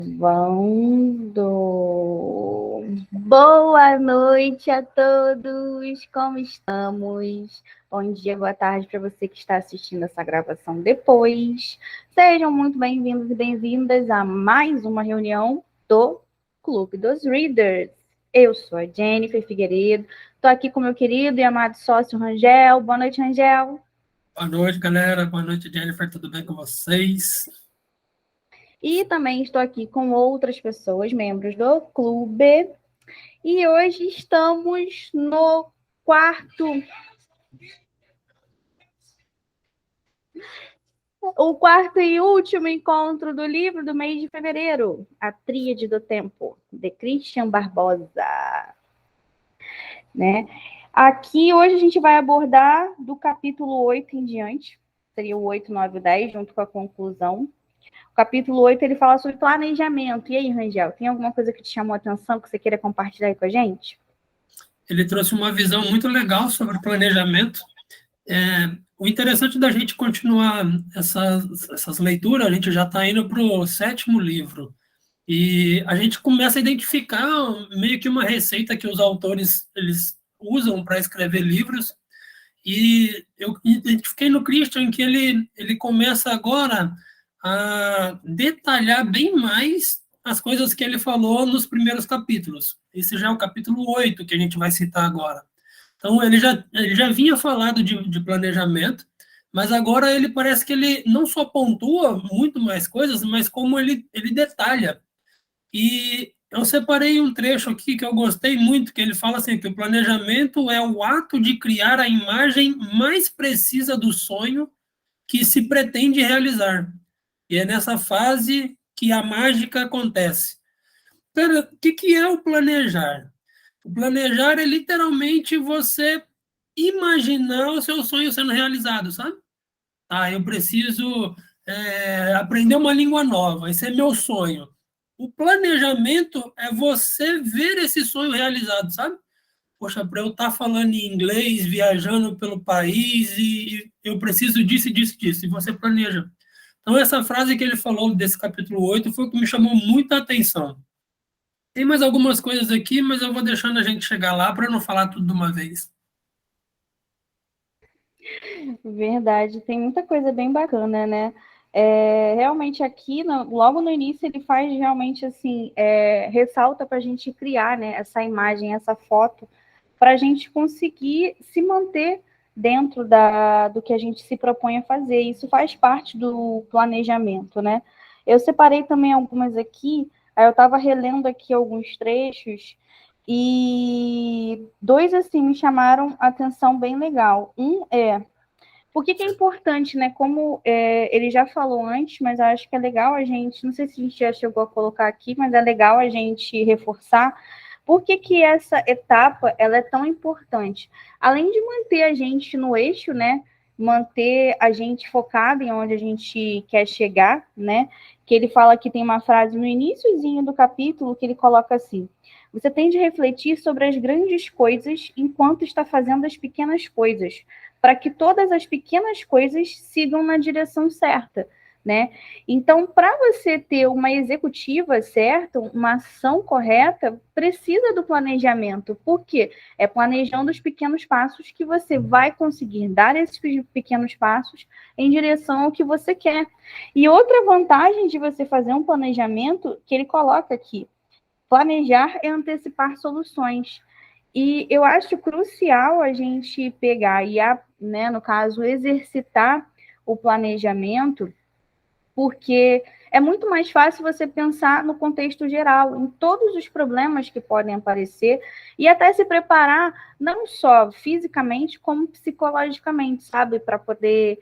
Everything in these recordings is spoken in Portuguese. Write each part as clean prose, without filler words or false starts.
Gravando. Boa noite a todos, como estamos? Bom dia, boa tarde para você que está assistindo essa gravação depois. Sejam muito bem-vindos e bem-vindas a mais uma reunião do Clube dos Readers. Eu sou a Jennifer Figueiredo, estou aqui com meu querido e amado sócio Rangel. Boa noite, Rangel. Boa noite, galera. Boa noite, Jennifer. Tudo bem com vocês? E também estou aqui com outras pessoas, membros do clube. E hoje estamos no quarto e último encontro do livro do mês de fevereiro, A Tríade do Tempo, de Christian Barbosa. Né? Aqui hoje a gente vai abordar do capítulo 8 em diante, seria o 8, 9 e 10, junto com a conclusão. O capítulo 8 ele fala sobre planejamento. E aí, Rangel, tem alguma coisa que te chamou a atenção que você queira compartilhar aí com a gente? Ele trouxe uma visão muito legal sobre planejamento. O interessante da gente continuar essas leituras, a gente já está indo para o 7º livro. E a gente começa a identificar meio que uma receita que os autores eles usam para escrever livros. E eu identifiquei no Christian que ele começa agora a detalhar bem mais as coisas que ele falou nos primeiros capítulos. Esse já é o capítulo 8 que a gente vai citar agora. Então, ele já vinha falado de planejamento, mas agora ele parece que ele não só pontua muito mais coisas, mas como ele detalha. E eu separei um trecho aqui que eu gostei muito, que ele fala assim, que o planejamento é o ato de criar a imagem mais precisa do sonho que se pretende realizar. E é nessa fase que a mágica acontece. Cara, o que é o planejar? O planejar é literalmente você imaginar o seu sonho sendo realizado, sabe? Ah, eu preciso aprender uma língua nova, esse é meu sonho. O planejamento é você ver esse sonho realizado, sabe? Poxa, para eu estar falando em inglês, viajando pelo país, e eu preciso disso, disso, disso, e você planeja. Então, essa frase que ele falou desse capítulo 8 foi o que me chamou muita atenção. Tem mais algumas coisas aqui, mas eu vou deixando a gente chegar lá para não falar tudo de uma vez. Verdade, tem muita coisa bem bacana, né? Realmente aqui, logo no início, ele faz realmente assim, ressalta para a gente criar, né, essa imagem, essa foto, para a gente conseguir se manter dentro do que a gente se propõe a fazer. Isso faz parte do planejamento, né? Eu separei também algumas aqui, aí eu estava relendo aqui alguns trechos, e dois assim me chamaram a atenção bem legal. Um é por que é importante, né? Como ele já falou antes, mas eu acho que é legal a gente, não sei se a gente já chegou a colocar aqui, mas é legal a gente reforçar por que essa etapa ela é tão importante. Além de manter a gente no eixo, né? Manter a gente focado em onde a gente quer chegar, né? Que ele fala que tem uma frase no iniciozinho do capítulo que ele coloca assim: você tem de refletir sobre as grandes coisas enquanto está fazendo as pequenas coisas, para que todas as pequenas coisas sigam na direção certa, né? Então, para você ter uma executiva certa, uma ação correta, precisa do planejamento. Por quê? É planejando os pequenos passos que você vai conseguir dar esses pequenos passos em direção ao que você quer. E outra vantagem de você fazer um planejamento, que ele coloca aqui, planejar é antecipar soluções. E eu acho crucial a gente pegar e, né, no caso, exercitar o planejamento, porque é muito mais fácil você pensar no contexto geral, em todos os problemas que podem aparecer, e até se preparar, não só fisicamente, como psicologicamente, sabe? Para poder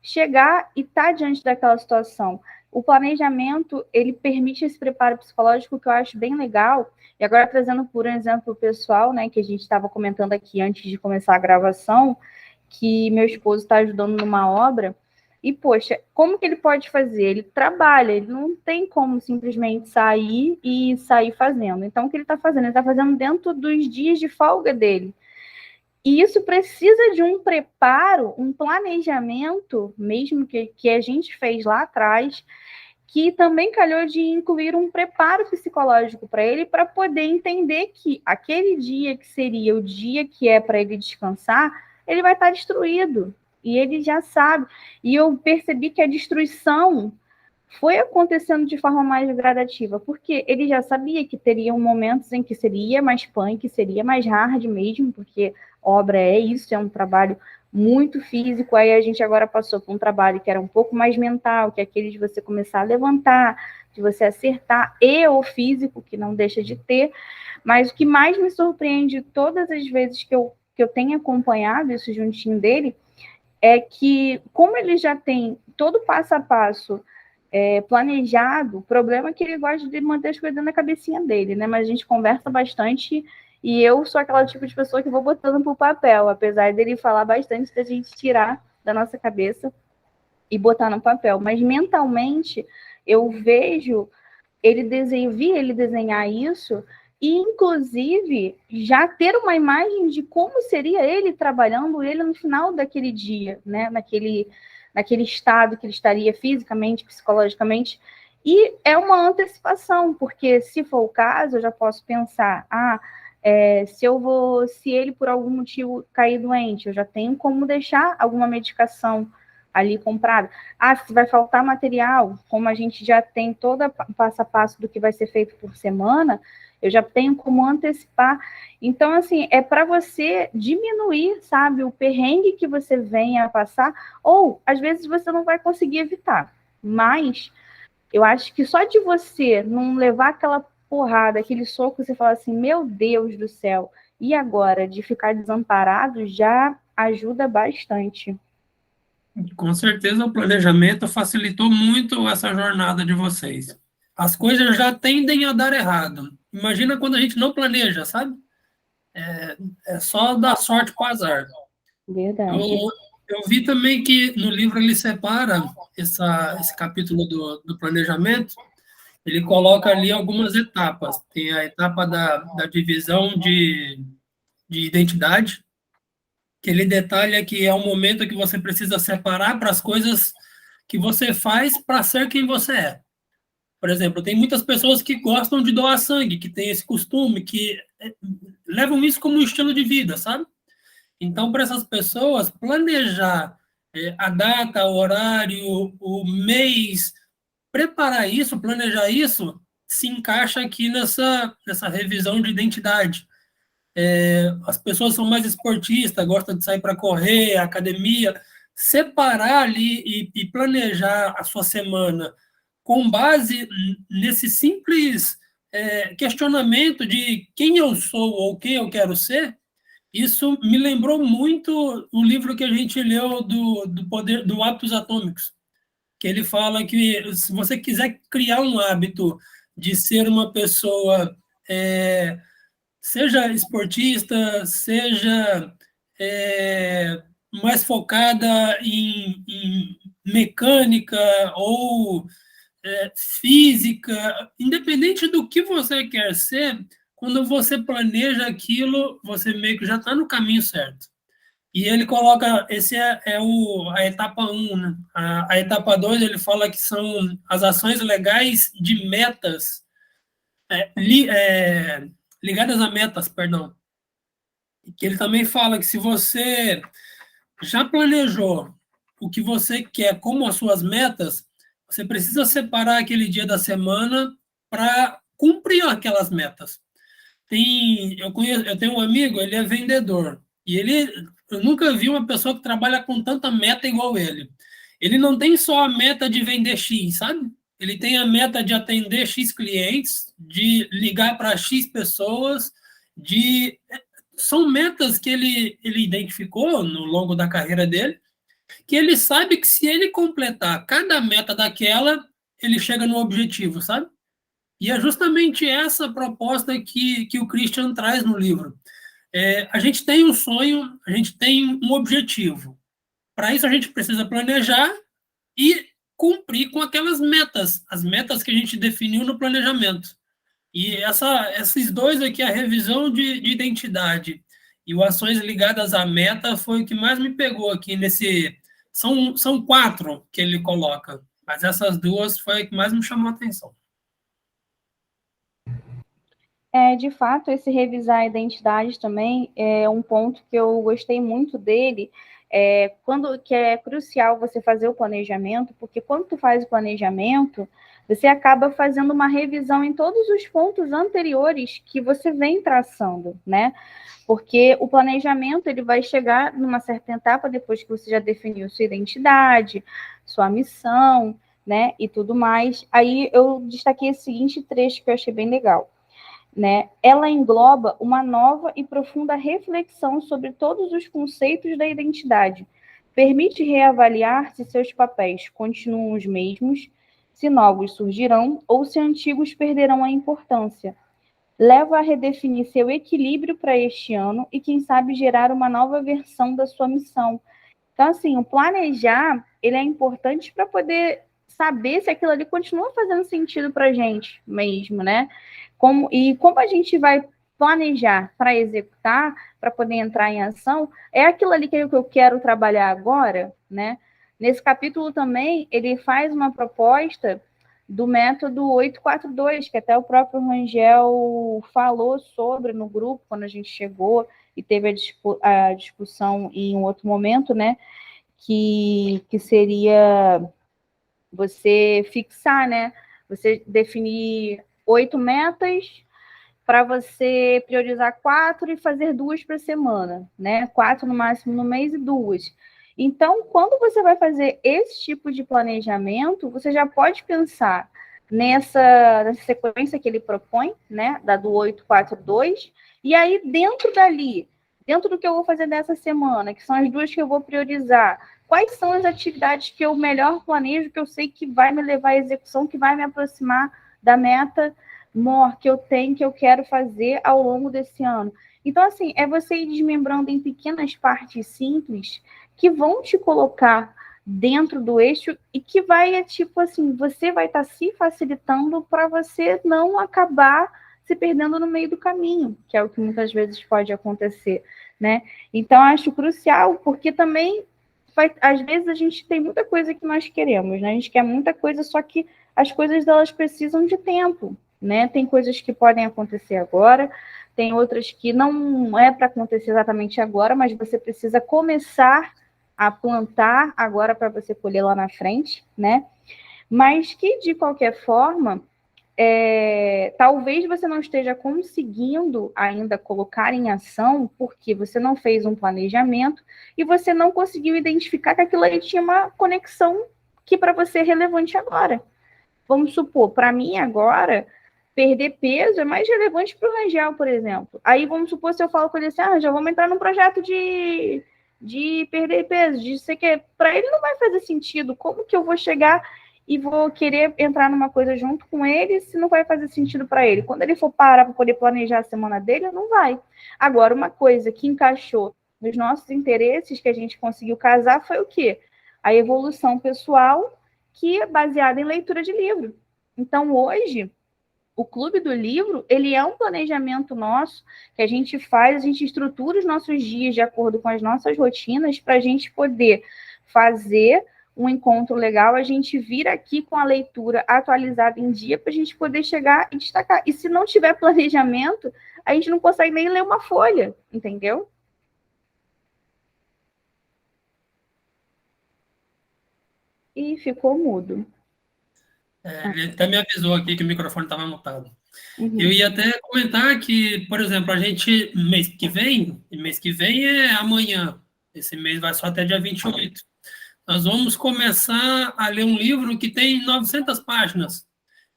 chegar e estar diante daquela situação. O planejamento, ele permite esse preparo psicológico que eu acho bem legal. E agora, trazendo por exemplo pessoal, né, que a gente estava comentando aqui antes de começar a gravação, que meu esposo está ajudando numa obra. E, poxa, como que ele pode fazer? Ele trabalha, ele não tem como simplesmente sair e sair fazendo. Então, o que ele está fazendo? Ele está fazendo dentro dos dias de folga dele. E isso precisa de um preparo, um planejamento, mesmo que a gente fez lá atrás, que também calhou de incluir um preparo psicológico para ele, para poder entender que aquele dia que seria o dia que é para ele descansar, ele vai estar destruído. E ele já sabe. E eu percebi que a destruição foi acontecendo de forma mais gradativa, porque ele já sabia que teriam momentos em que seria mais punk, seria mais hard mesmo, porque obra é isso, é um trabalho muito físico. Aí a gente agora passou por um trabalho que era um pouco mais mental, que é aquele de você começar a levantar, de você acertar, e o físico, que não deixa de ter. Mas o que mais me surpreende todas as vezes que eu tenho acompanhado isso juntinho dele, é que, como ele já tem todo passo a passo planejado, o problema é que ele gosta de manter as coisas na cabecinha dele, né? Mas a gente conversa bastante e eu sou aquela tipo de pessoa que vou botando pro papel, apesar dele falar bastante da gente tirar da nossa cabeça e botar no papel. Mas mentalmente eu vejo vi ele desenhar isso e, inclusive, já ter uma imagem de como seria ele trabalhando ele no final daquele dia, né? Naquele estado que ele estaria fisicamente, psicologicamente. E é uma antecipação, porque se for o caso, eu já posso pensar, se ele por algum motivo cair doente, eu já tenho como deixar alguma medicação ali comprada. Se vai faltar material, como a gente já tem todo o passo a passo do que vai ser feito por semana, eu já tenho como antecipar. Então, assim, é para você diminuir, sabe, o perrengue que você venha a passar, ou às vezes você não vai conseguir evitar, mas eu acho que só de você não levar aquela porrada, aquele soco, você fala assim, meu Deus do céu, e agora? De ficar desamparado já ajuda bastante. Com certeza o planejamento facilitou muito essa jornada de vocês. As coisas já tendem a dar errado. Imagina quando a gente não planeja, sabe? É só dar sorte com o azar. Eu, Verdade. eu vi também que no livro ele separa esse capítulo do planejamento, ele coloca ali algumas etapas. Tem a etapa da divisão de identidade, que ele detalha que é um momento que você precisa separar para as coisas que você faz para ser quem você é. Por exemplo, tem muitas pessoas que gostam de doar sangue, que têm esse costume, que levam isso como um estilo de vida, sabe? Então, para essas pessoas, planejar a data, o horário, o mês, preparar isso, planejar isso, se encaixa aqui nessa revisão de identidade. As pessoas são mais esportistas, gostam de sair para correr, academia, separar ali e planejar a sua semana com base nesse simples questionamento de quem eu sou ou quem eu quero ser. Isso me lembrou muito o livro que a gente leu do poder do Hábitos Atômicos, que ele fala que se você quiser criar um hábito de ser uma pessoa, seja esportista, seja mais focada em mecânica ou física, independente do que você quer ser, quando você planeja aquilo, você meio que já está no caminho certo. E ele coloca, esse a etapa 1, né? A etapa 2, ele fala que são as ações legais de metas, ligadas a metas, perdão. Que ele também fala que se você já planejou o que você quer como as suas metas, você precisa separar aquele dia da semana para cumprir aquelas metas. Eu tenho um amigo, ele é vendedor, e eu nunca vi uma pessoa que trabalha com tanta meta igual ele. Ele não tem só a meta de vender X, sabe? Ele tem a meta de atender X clientes, de ligar para X pessoas, são metas que ele identificou no longo da carreira dele, que ele sabe que se ele completar cada meta daquela, ele chega no objetivo, sabe? E é justamente essa proposta que o Christian traz no livro. A gente tem um sonho, a gente tem um objetivo. Para isso, a gente precisa planejar e cumprir com aquelas metas, as metas que a gente definiu no planejamento. E esses dois aqui, a revisão de identidade e o ações ligadas à meta, foi o que mais me pegou aqui nesse. São 4 que ele coloca. Mas essas duas foi a que mais me chamou a atenção. De fato, esse revisar a identidade também é um ponto que eu gostei muito dele, que é crucial você fazer o planejamento, porque quando tu faz o planejamento, você acaba fazendo uma revisão em todos os pontos anteriores que você vem traçando, né? Porque o planejamento ele vai chegar numa certa etapa depois que você já definiu sua identidade, sua missão, né, e tudo mais. Aí eu destaquei esse seguinte trecho que eu achei bem legal. Né? Ela engloba uma nova e profunda reflexão sobre todos os conceitos da identidade. Permite reavaliar se seus papéis continuam os mesmos, se novos surgirão ou se antigos perderão a importância. Leva a redefinir seu equilíbrio para este ano e, quem sabe, gerar uma nova versão da sua missão. Então, assim, o planejar, ele é importante para poder saber se aquilo ali continua fazendo sentido para a gente mesmo, né? Como a gente vai planejar para executar, para poder entrar em ação, é aquilo ali que eu quero trabalhar agora, né? Nesse capítulo também, ele faz uma proposta do método 842, que até o próprio Rangel falou sobre no grupo, quando a gente chegou e teve a discussão em um outro momento, né? Que seria você fixar, né? Você definir 8 metas para você priorizar 4 e fazer 2 por semana, né? 4 no máximo no mês e 2. Então, quando você vai fazer esse tipo de planejamento, você já pode pensar nessa sequência que ele propõe, né? Da do 8-4-2, e aí dentro do que eu vou fazer nessa semana, que são as 2 que eu vou priorizar, quais são as atividades que eu melhor planejo, que eu sei que vai me levar à execução, que vai me aproximar da meta maior que eu tenho, que eu quero fazer ao longo desse ano. Então, assim, é você ir desmembrando em pequenas partes simples que vão te colocar dentro do eixo e que vai, tipo assim, você vai estar se facilitando para você não acabar se perdendo no meio do caminho, que é o que muitas vezes pode acontecer, né? Então, acho crucial, porque também às vezes a gente tem muita coisa que nós queremos, né? A gente quer muita coisa, só que as coisas elas precisam de tempo, né? Tem coisas que podem acontecer agora, tem outras que não é para acontecer exatamente agora, mas você precisa começar a plantar agora para você colher lá na frente, né? Mas que, de qualquer forma, talvez você não esteja conseguindo ainda colocar em ação porque você não fez um planejamento e você não conseguiu identificar que aquilo aí tinha uma conexão que para você é relevante agora. Vamos supor, para mim agora, perder peso é mais relevante para o Rangel, por exemplo. Aí vamos supor se eu falo com ele assim, já vamos entrar num projeto de perder peso, de sei que para ele não vai fazer sentido. Como que eu vou chegar e vou querer entrar numa coisa junto com ele se não vai fazer sentido para ele? Quando ele for parar para poder planejar a semana dele, não vai. Agora, uma coisa que encaixou nos nossos interesses, que a gente conseguiu casar, foi o quê? A evolução pessoal, que é baseada em leitura de livro. Então, hoje, o Clube do Livro, ele é um planejamento nosso que a gente faz, a gente estrutura os nossos dias de acordo com as nossas rotinas para a gente poder fazer um encontro legal, a gente vir aqui com a leitura atualizada em dia para a gente poder chegar e destacar. E se não tiver planejamento, a gente não consegue nem ler uma folha, entendeu? E ficou mudo. Ele até me avisou aqui que o microfone estava mutado. Uhum. Eu ia até comentar que, por exemplo, a gente, mês que vem é amanhã, esse mês vai só até dia 28. Nós vamos começar a ler um livro que tem 900 páginas.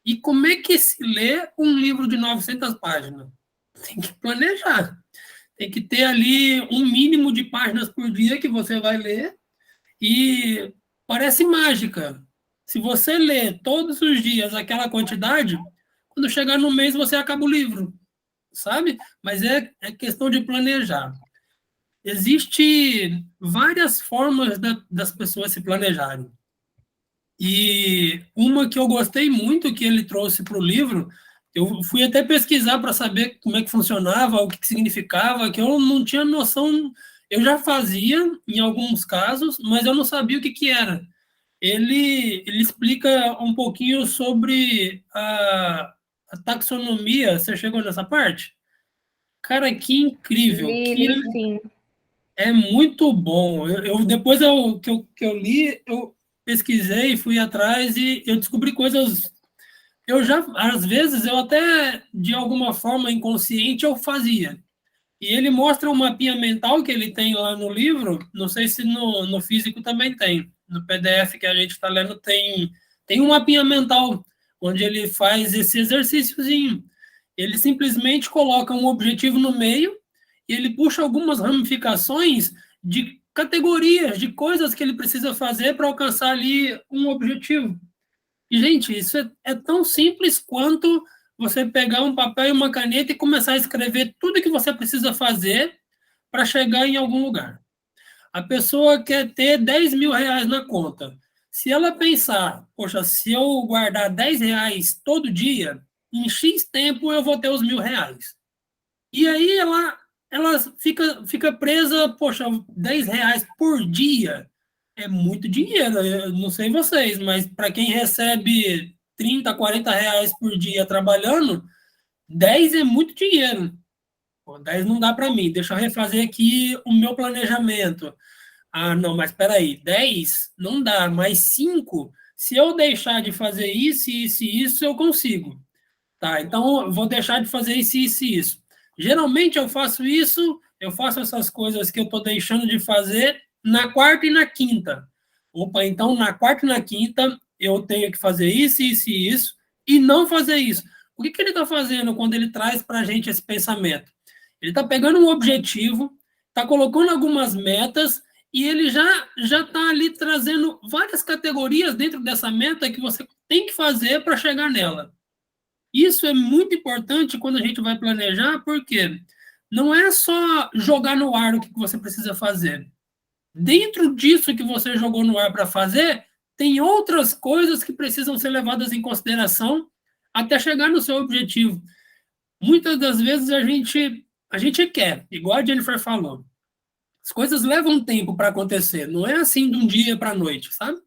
E como é que se lê um livro de 900 páginas? Tem que planejar. Tem que ter ali um mínimo de páginas por dia que você vai ler. E parece mágica. Se você lê todos os dias aquela quantidade, quando chegar no mês você acaba o livro, sabe? Mas é questão de planejar. Existem várias formas das pessoas se planejarem. E uma que eu gostei muito que ele trouxe para o livro, eu fui até pesquisar para saber como é que funcionava, o que significava, que eu não tinha noção. Eu já fazia em alguns casos, mas eu não sabia o que era. ele explica um pouquinho sobre a taxonomia. Você chegou nessa parte? Cara, que incrível, Li sim. é muito bom. Depois que eu li, eu pesquisei, fui atrás e eu descobri coisas. Eu já, às vezes, eu até, de alguma forma inconsciente, eu fazia. E ele mostra um mapinha mental que ele tem lá no livro, não sei se no físico também tem. No PDF que a gente está lendo tem um mapinha mental, onde ele faz esse exercíciozinho. Ele simplesmente coloca um objetivo no meio e ele puxa algumas ramificações de categorias, de coisas que ele precisa fazer para alcançar ali um objetivo. E, gente, isso é tão simples quanto você pegar um papel e uma caneta e começar a escrever tudo que você precisa fazer para chegar em algum lugar. A pessoa quer ter 10 mil reais na conta. Se ela pensar, poxa, se eu guardar 10 reais todo dia, em X tempo eu vou ter os 1.000 reais. E aí ela fica presa, poxa, 10 reais por dia é muito dinheiro. Eu não sei vocês, mas para quem recebe 30, 40 reais por dia trabalhando, 10 é muito dinheiro. Pô, 10 não dá para mim. Deixa eu refazer aqui o meu planejamento. Ah, não, mas espera aí, 10 não dá, mas 5, se eu deixar de fazer isso, isso e isso, eu consigo. Tá, então eu vou deixar de fazer isso, isso e isso. Geralmente eu faço isso, eu faço essas coisas que eu estou deixando de fazer na quarta e na quinta. Opa, então na quarta e na quinta eu tenho que fazer isso, isso e isso, e não fazer isso. O que ele está fazendo quando ele traz para a gente esse pensamento? Ele está pegando um objetivo, está colocando algumas metas, e ele já está ali trazendo várias categorias dentro dessa meta que você tem que fazer para chegar nela. Isso é muito importante quando a gente vai planejar, porque não é só jogar no ar o que você precisa fazer. Dentro disso que você jogou no ar para fazer, tem outras coisas que precisam ser levadas em consideração até chegar no seu objetivo. Muitas das vezes a gente quer, igual a Jennifer falou, as coisas levam tempo para acontecer, não é assim de um dia para a noite, sabe?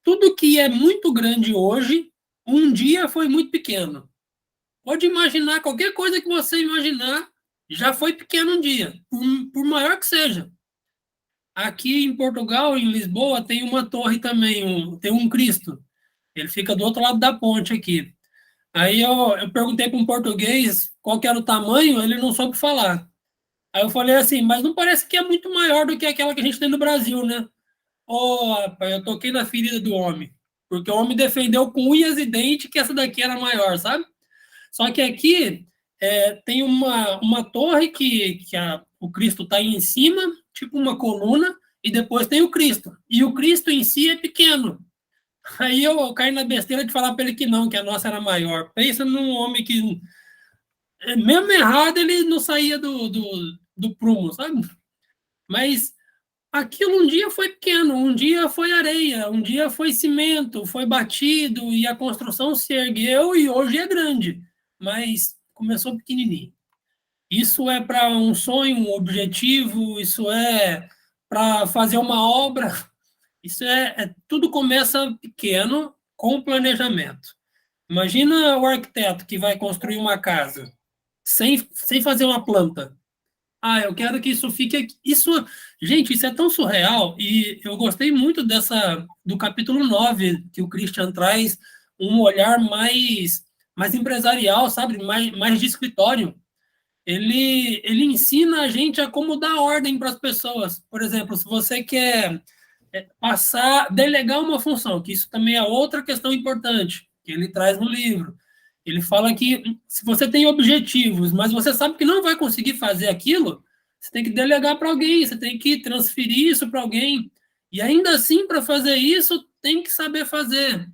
Tudo que é muito grande hoje, um dia foi muito pequeno. Pode imaginar, qualquer coisa que você imaginar, já foi pequeno um dia, por maior que seja. Aqui em Portugal, em Lisboa, tem uma torre também, tem um Cristo. Ele fica do outro lado da ponte aqui. Aí eu perguntei para um português qual que era o tamanho, ele não soube falar. Aí eu falei assim, mas não parece que é muito maior do que aquela que a gente tem no Brasil, né? Oh, rapaz, eu toquei na ferida do homem. Porque o homem defendeu com unhas e dentes que essa daqui era maior, sabe? Só que aqui tem uma torre que o Cristo está em cima, tipo uma coluna, e depois tem o Cristo. E o Cristo em si é pequeno. Aí eu caí na besteira de falar para ele que não, que a nossa era maior. Pensa num homem que, mesmo errado, ele não saía do prumo, sabe? Mas aquilo um dia foi pequeno, um dia foi areia, um dia foi cimento, foi batido e a construção se ergueu e hoje é grande. Mas começou pequenininho. Isso é para um sonho, um objetivo, isso é para fazer uma obra. Isso tudo começa pequeno com o planejamento. Imagina o arquiteto que vai construir uma casa sem fazer uma planta. Ah, eu quero que isso fique aqui. Gente, isso é tão surreal e eu gostei muito do capítulo 9 que o Christian traz um olhar mais empresarial, sabe? Mais de escritório. Ele ensina a gente a como dar ordem para as pessoas. Por exemplo, se você quer delegar uma função, que isso também é outra questão importante, que ele traz no livro. Ele fala que se você tem objetivos, mas você sabe que não vai conseguir fazer aquilo, você tem que delegar para alguém, você tem que transferir isso para alguém. E ainda assim, para fazer isso, tem que saber fazer.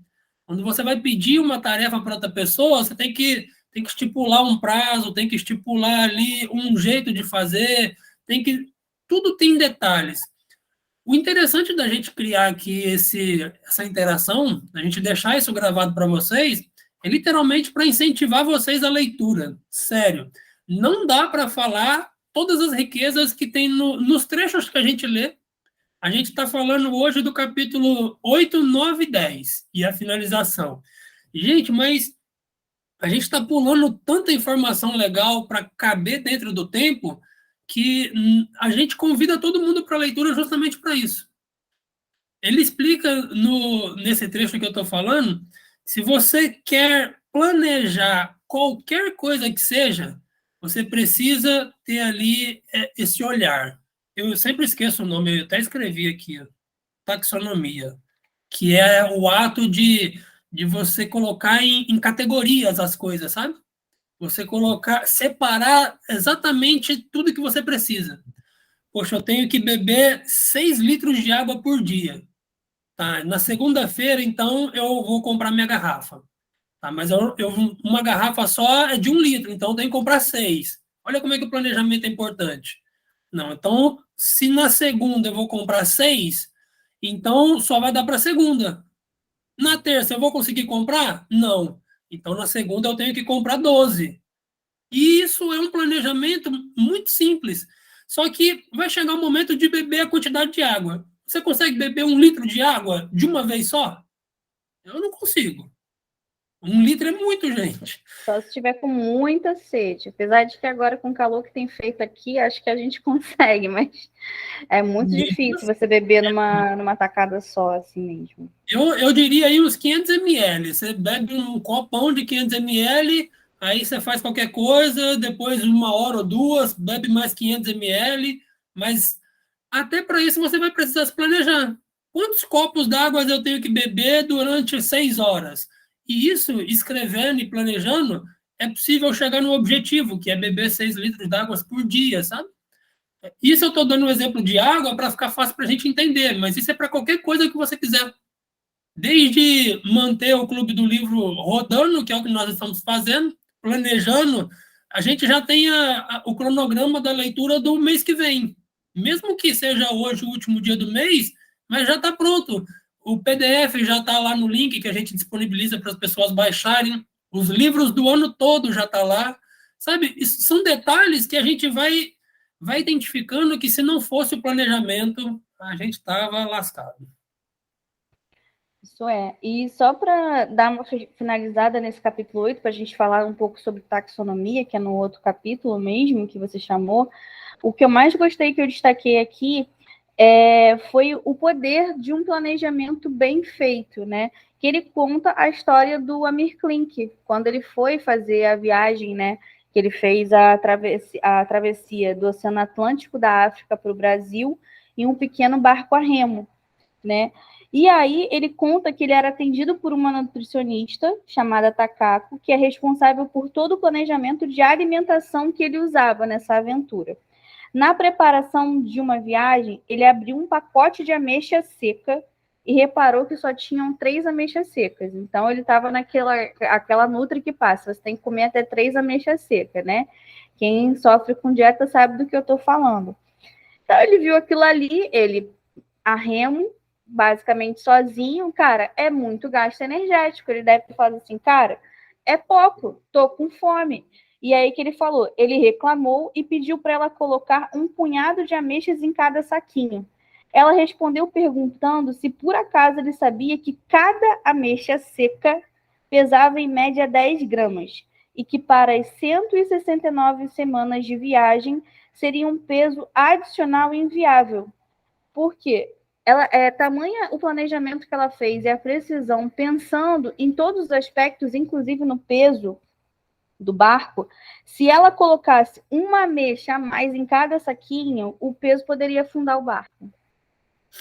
Quando você vai pedir uma tarefa para outra pessoa, você tem que estipular um prazo, tem que estipular ali um jeito de fazer, tudo tem detalhes. O interessante da gente criar aqui essa interação, a gente deixar isso gravado para vocês, é literalmente para incentivar vocês à leitura. Sério. Não dá para falar todas as riquezas que tem nos trechos que a gente lê. A gente está falando hoje do capítulo 8, 9 e 10 e a finalização. Gente, mas a gente está pulando tanta informação legal para caber dentro do tempo que a gente convida todo mundo para a leitura justamente para isso. Ele explica nesse trecho que eu estou falando, se você quer planejar qualquer coisa que seja, você precisa ter ali esse olhar. Eu sempre esqueço o nome, eu até escrevi aqui, taxonomia, que é o ato de você colocar em categorias as coisas, sabe? Você colocar, separar exatamente tudo que você precisa. Poxa, eu tenho que beber 6 litros de água por dia. Tá, na segunda-feira, então, eu vou comprar minha garrafa. Tá, mas uma garrafa só é de 1 litro, então eu tenho que comprar 6. Olha como é que o planejamento é importante. Não, então, se na segunda eu vou comprar 6, então só vai dar para segunda. Na terça eu vou conseguir comprar? Não. Então, na segunda eu tenho que comprar 12. E isso é um planejamento muito simples. Só que vai chegar o momento de beber a quantidade de água. Você consegue beber 1 litro de água de uma vez só? Eu não consigo. 1 litro é muito, gente. Só se tiver com muita sede. Apesar de que agora, com o calor que tem feito aqui, acho que a gente consegue, mas é muito difícil você beber numa tacada só, assim mesmo. Eu diria aí uns 500 ml. Você bebe um copão de 500 ml, aí você faz qualquer coisa, depois 1 hora ou 2, bebe mais 500 ml, mas até para isso você vai precisar se planejar. Quantos copos d'água eu tenho que beber durante 6 horas? E isso, escrevendo e planejando, é possível chegar no objetivo, que é beber 6 litros d'água por dia, sabe? Isso eu estou dando um exemplo de água para ficar fácil para a gente entender, mas isso é para qualquer coisa que você quiser. Desde manter o Clube do Livro rodando, que é o que nós estamos fazendo, planejando, a gente já tem o cronograma da leitura do mês que vem. Mesmo que seja hoje o último dia do mês, mas já está pronto. O PDF já está lá no link que a gente disponibiliza para as pessoas baixarem. Os livros do ano todo já está lá. Sabe, isso são detalhes que a gente vai identificando que se não fosse o planejamento, a gente estava lascado. Isso é. E só para dar uma finalizada nesse capítulo 8, para a gente falar um pouco sobre taxonomia, que é no outro capítulo mesmo que você chamou, o que eu mais gostei que eu destaquei aqui foi o poder de um planejamento bem feito, né? Que ele conta a história do Amir Klink, quando ele foi fazer a viagem, né? Que ele fez a travessia do Oceano Atlântico da África para o Brasil em um pequeno barco a remo, né? E aí ele conta que ele era atendido por uma nutricionista chamada Takako, que é responsável por todo o planejamento de alimentação que ele usava nessa aventura. Na preparação de uma viagem, ele abriu um pacote de ameixa seca e reparou que só tinham 3 ameixas secas. Então ele estava aquela nutri que passa, você tem que comer até 3 ameixas secas, né? Quem sofre com dieta sabe do que eu estou falando. Então ele viu aquilo ali, ele a remo, basicamente sozinho, cara, é muito gasto energético. Ele deve falar assim, cara, é pouco, tô com fome. E aí que ele falou, ele reclamou e pediu para ela colocar um punhado de ameixas em cada saquinho. Ela respondeu perguntando se por acaso ele sabia que cada ameixa seca pesava em média 10 gramas e que para as 169 semanas de viagem seria um peso adicional inviável. Por quê? Ela tamanha o planejamento que ela fez e a precisão, pensando em todos os aspectos, inclusive no peso do barco. Se ela colocasse uma ameixa a mais em cada saquinho, o peso poderia afundar o barco.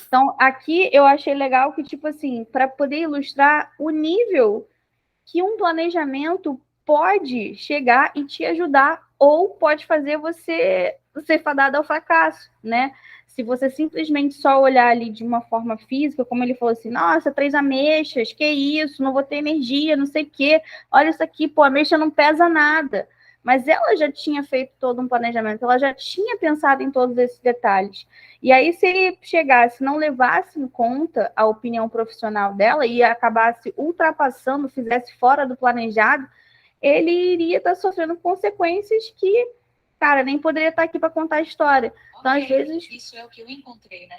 Então, aqui eu achei legal que, tipo assim, para poder ilustrar o nível que um planejamento pode chegar e te ajudar ou pode fazer você ser fadado ao fracasso, né? Se você simplesmente só olhar ali de uma forma física, como ele falou assim, nossa, 3 ameixas, que isso, não vou ter energia, não sei o quê. Olha isso aqui, pô, a ameixa não pesa nada. Mas ela já tinha feito todo um planejamento, ela já tinha pensado em todos esses detalhes. E aí, se ele chegasse, não levasse em conta a opinião profissional dela e acabasse ultrapassando, fizesse fora do planejado, ele iria estar sofrendo consequências que, cara, nem poderia estar aqui para contar a história. Então, às vezes... Isso é o que eu encontrei, né?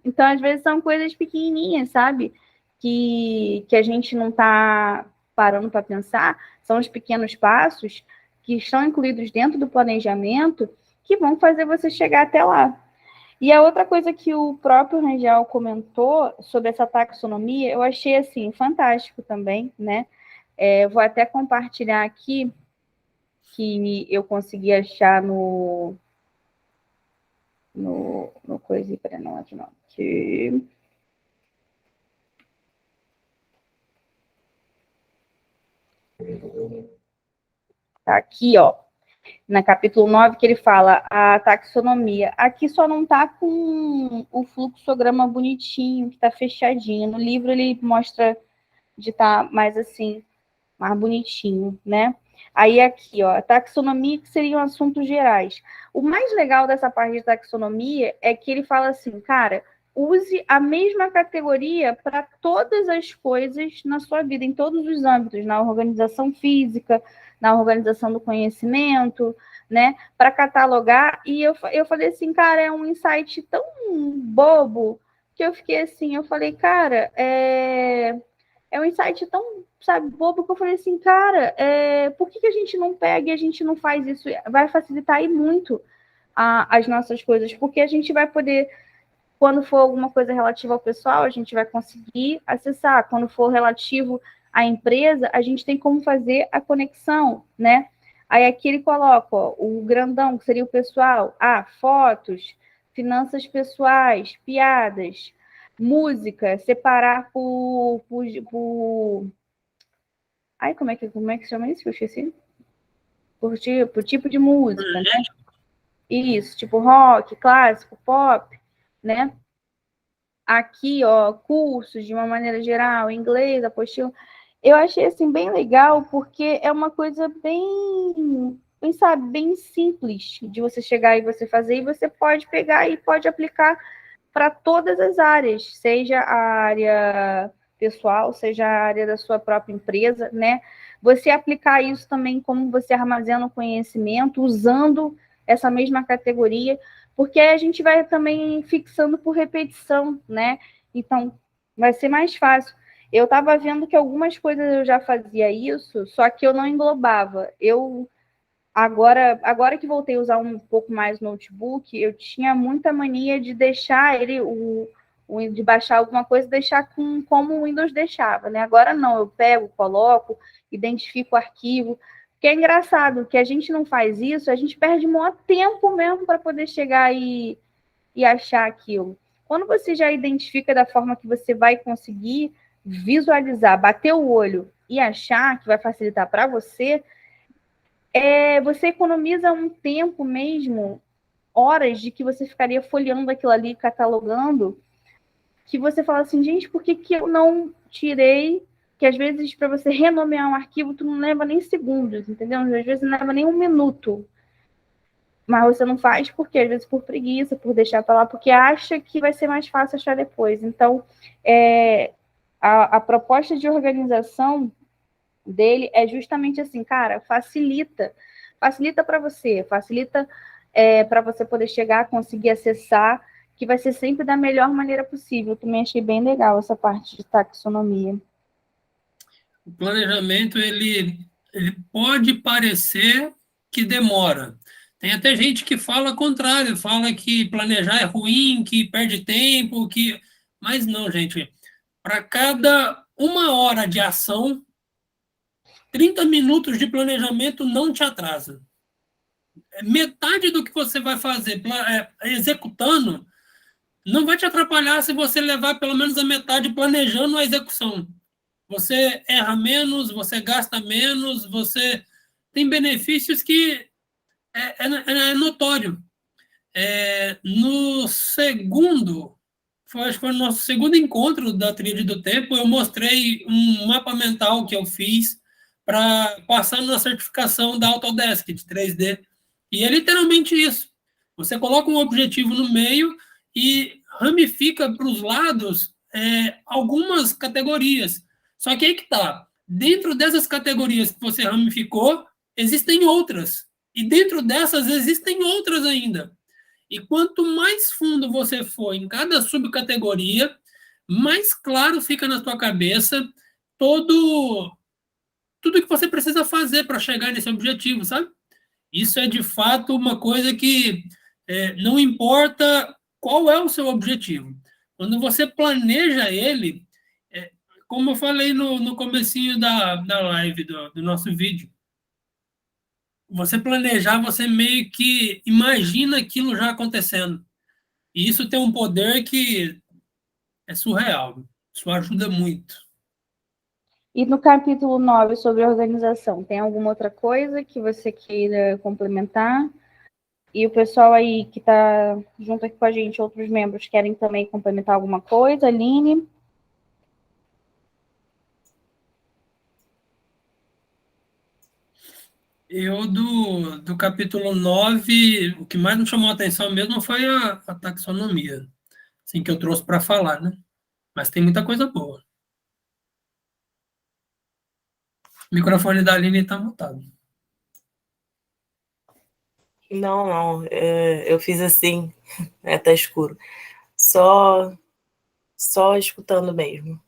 Então, às vezes, são coisas pequenininhas, sabe? Que a gente não está parando para pensar. São os pequenos passos que estão incluídos dentro do planejamento que vão fazer você chegar até lá. E a outra coisa que o próprio Rangel comentou sobre essa taxonomia, eu achei, assim, fantástico também, né? Vou até compartilhar aqui que eu consegui achar no coisa, para não, que... Tá aqui, ó, na capítulo 9, que ele fala a taxonomia. Aqui só não tá com o fluxograma bonitinho, que tá fechadinho. No livro ele mostra de estar mais assim, mais bonitinho, né? Aí aqui, ó, taxonomia, que seriam assuntos gerais. O mais legal dessa parte de taxonomia é que ele fala assim, cara, use a mesma categoria para todas as coisas na sua vida, em todos os âmbitos, na organização física, na organização do conhecimento, né? Para catalogar. E eu falei assim, cara, é um insight tão bobo que eu fiquei assim, eu falei, cara, é um insight tão, sabe, bobo, que eu falei assim, cara, por que a gente não pega e a gente não faz isso? Vai facilitar aí muito as nossas coisas, porque a gente vai poder, quando for alguma coisa relativa ao pessoal, a gente vai conseguir acessar. Quando for relativo à empresa, a gente tem como fazer a conexão, né? Aí aqui ele coloca, ó, o grandão, que seria o pessoal, fotos, finanças pessoais, piadas, música, separar por... Ai, como é que chama isso? Eu esqueci. Por tipo de música, né? Isso, tipo rock, clássico, pop, né? Aqui, ó, cursos de uma maneira geral, inglês, apostila. Eu achei assim bem legal, porque é uma coisa bem, sabe, bem simples de você chegar e você fazer, e você pode pegar e pode aplicar para todas as áreas, seja a área pessoal, seja a área da sua própria empresa, né? Você aplicar isso também como você armazena o conhecimento, usando essa mesma categoria, porque a gente vai também fixando por repetição, né? Então, vai ser mais fácil. Eu estava vendo que algumas coisas eu já fazia isso, só que eu não englobava. Agora que voltei a usar um pouco mais o notebook, eu tinha muita mania de deixar ele, de baixar alguma coisa, deixar como o Windows deixava, né? Agora não, eu pego, coloco, identifico o arquivo. Que é engraçado, que a gente não faz isso, a gente perde maior tempo mesmo para poder chegar e achar aquilo. Quando você já identifica da forma que você vai conseguir visualizar, bater o olho e achar, que vai facilitar para você, você economiza um tempo mesmo, horas de que você ficaria folheando aquilo ali, catalogando, que você fala assim, gente, por que eu não tirei? Que às vezes, para você renomear um arquivo, tu não leva nem segundos, entendeu? Às vezes não leva nem um minuto. Mas você não faz porque, às vezes, por preguiça, por deixar para lá, porque acha que vai ser mais fácil achar depois. Então, a proposta de organização dele é justamente assim, cara, facilita para você, facilita para você poder chegar, conseguir acessar, que vai ser sempre da melhor maneira possível. Eu também achei bem legal essa parte de taxonomia. O planejamento, ele pode parecer que demora. Tem até gente que fala o contrário, fala que planejar é ruim, que perde tempo, mas não, gente. Para cada 1 hora de ação, 30 minutos de planejamento não te atrasa. Metade do que você vai fazer executando não vai te atrapalhar se você levar pelo menos a metade planejando a execução. Você erra menos, você gasta menos, você tem benefícios que é notório. No segundo, acho que foi no nosso segundo encontro da Tríade do Tempo, eu mostrei um mapa mental que eu fiz para passar na certificação da Autodesk de 3D. E é literalmente isso. Você coloca um objetivo no meio e ramifica para os lados algumas categorias. Só que aí que está. Dentro dessas categorias que você ramificou, existem outras. E dentro dessas existem outras ainda. E quanto mais fundo você for em cada subcategoria, mais claro fica na tua cabeça tudo que você precisa fazer para chegar nesse objetivo, sabe? Isso é de fato uma coisa que não importa qual é o seu objetivo. Quando você planeja ele, é, como eu falei no comecinho da live, do nosso vídeo, você planejar, você meio que imagina aquilo já acontecendo. E isso tem um poder que é surreal. Isso ajuda muito. E no capítulo 9 sobre organização, tem alguma outra coisa que você queira complementar? E o pessoal aí que está junto aqui com a gente, outros membros, querem também complementar alguma coisa? Aline? Eu, do capítulo 9, o que mais me chamou a atenção mesmo foi a taxonomia, assim, que eu trouxe para falar, né? Mas tem muita coisa boa. O microfone da Aline está mutado. Não, eu fiz assim, tá escuro. Só escutando mesmo.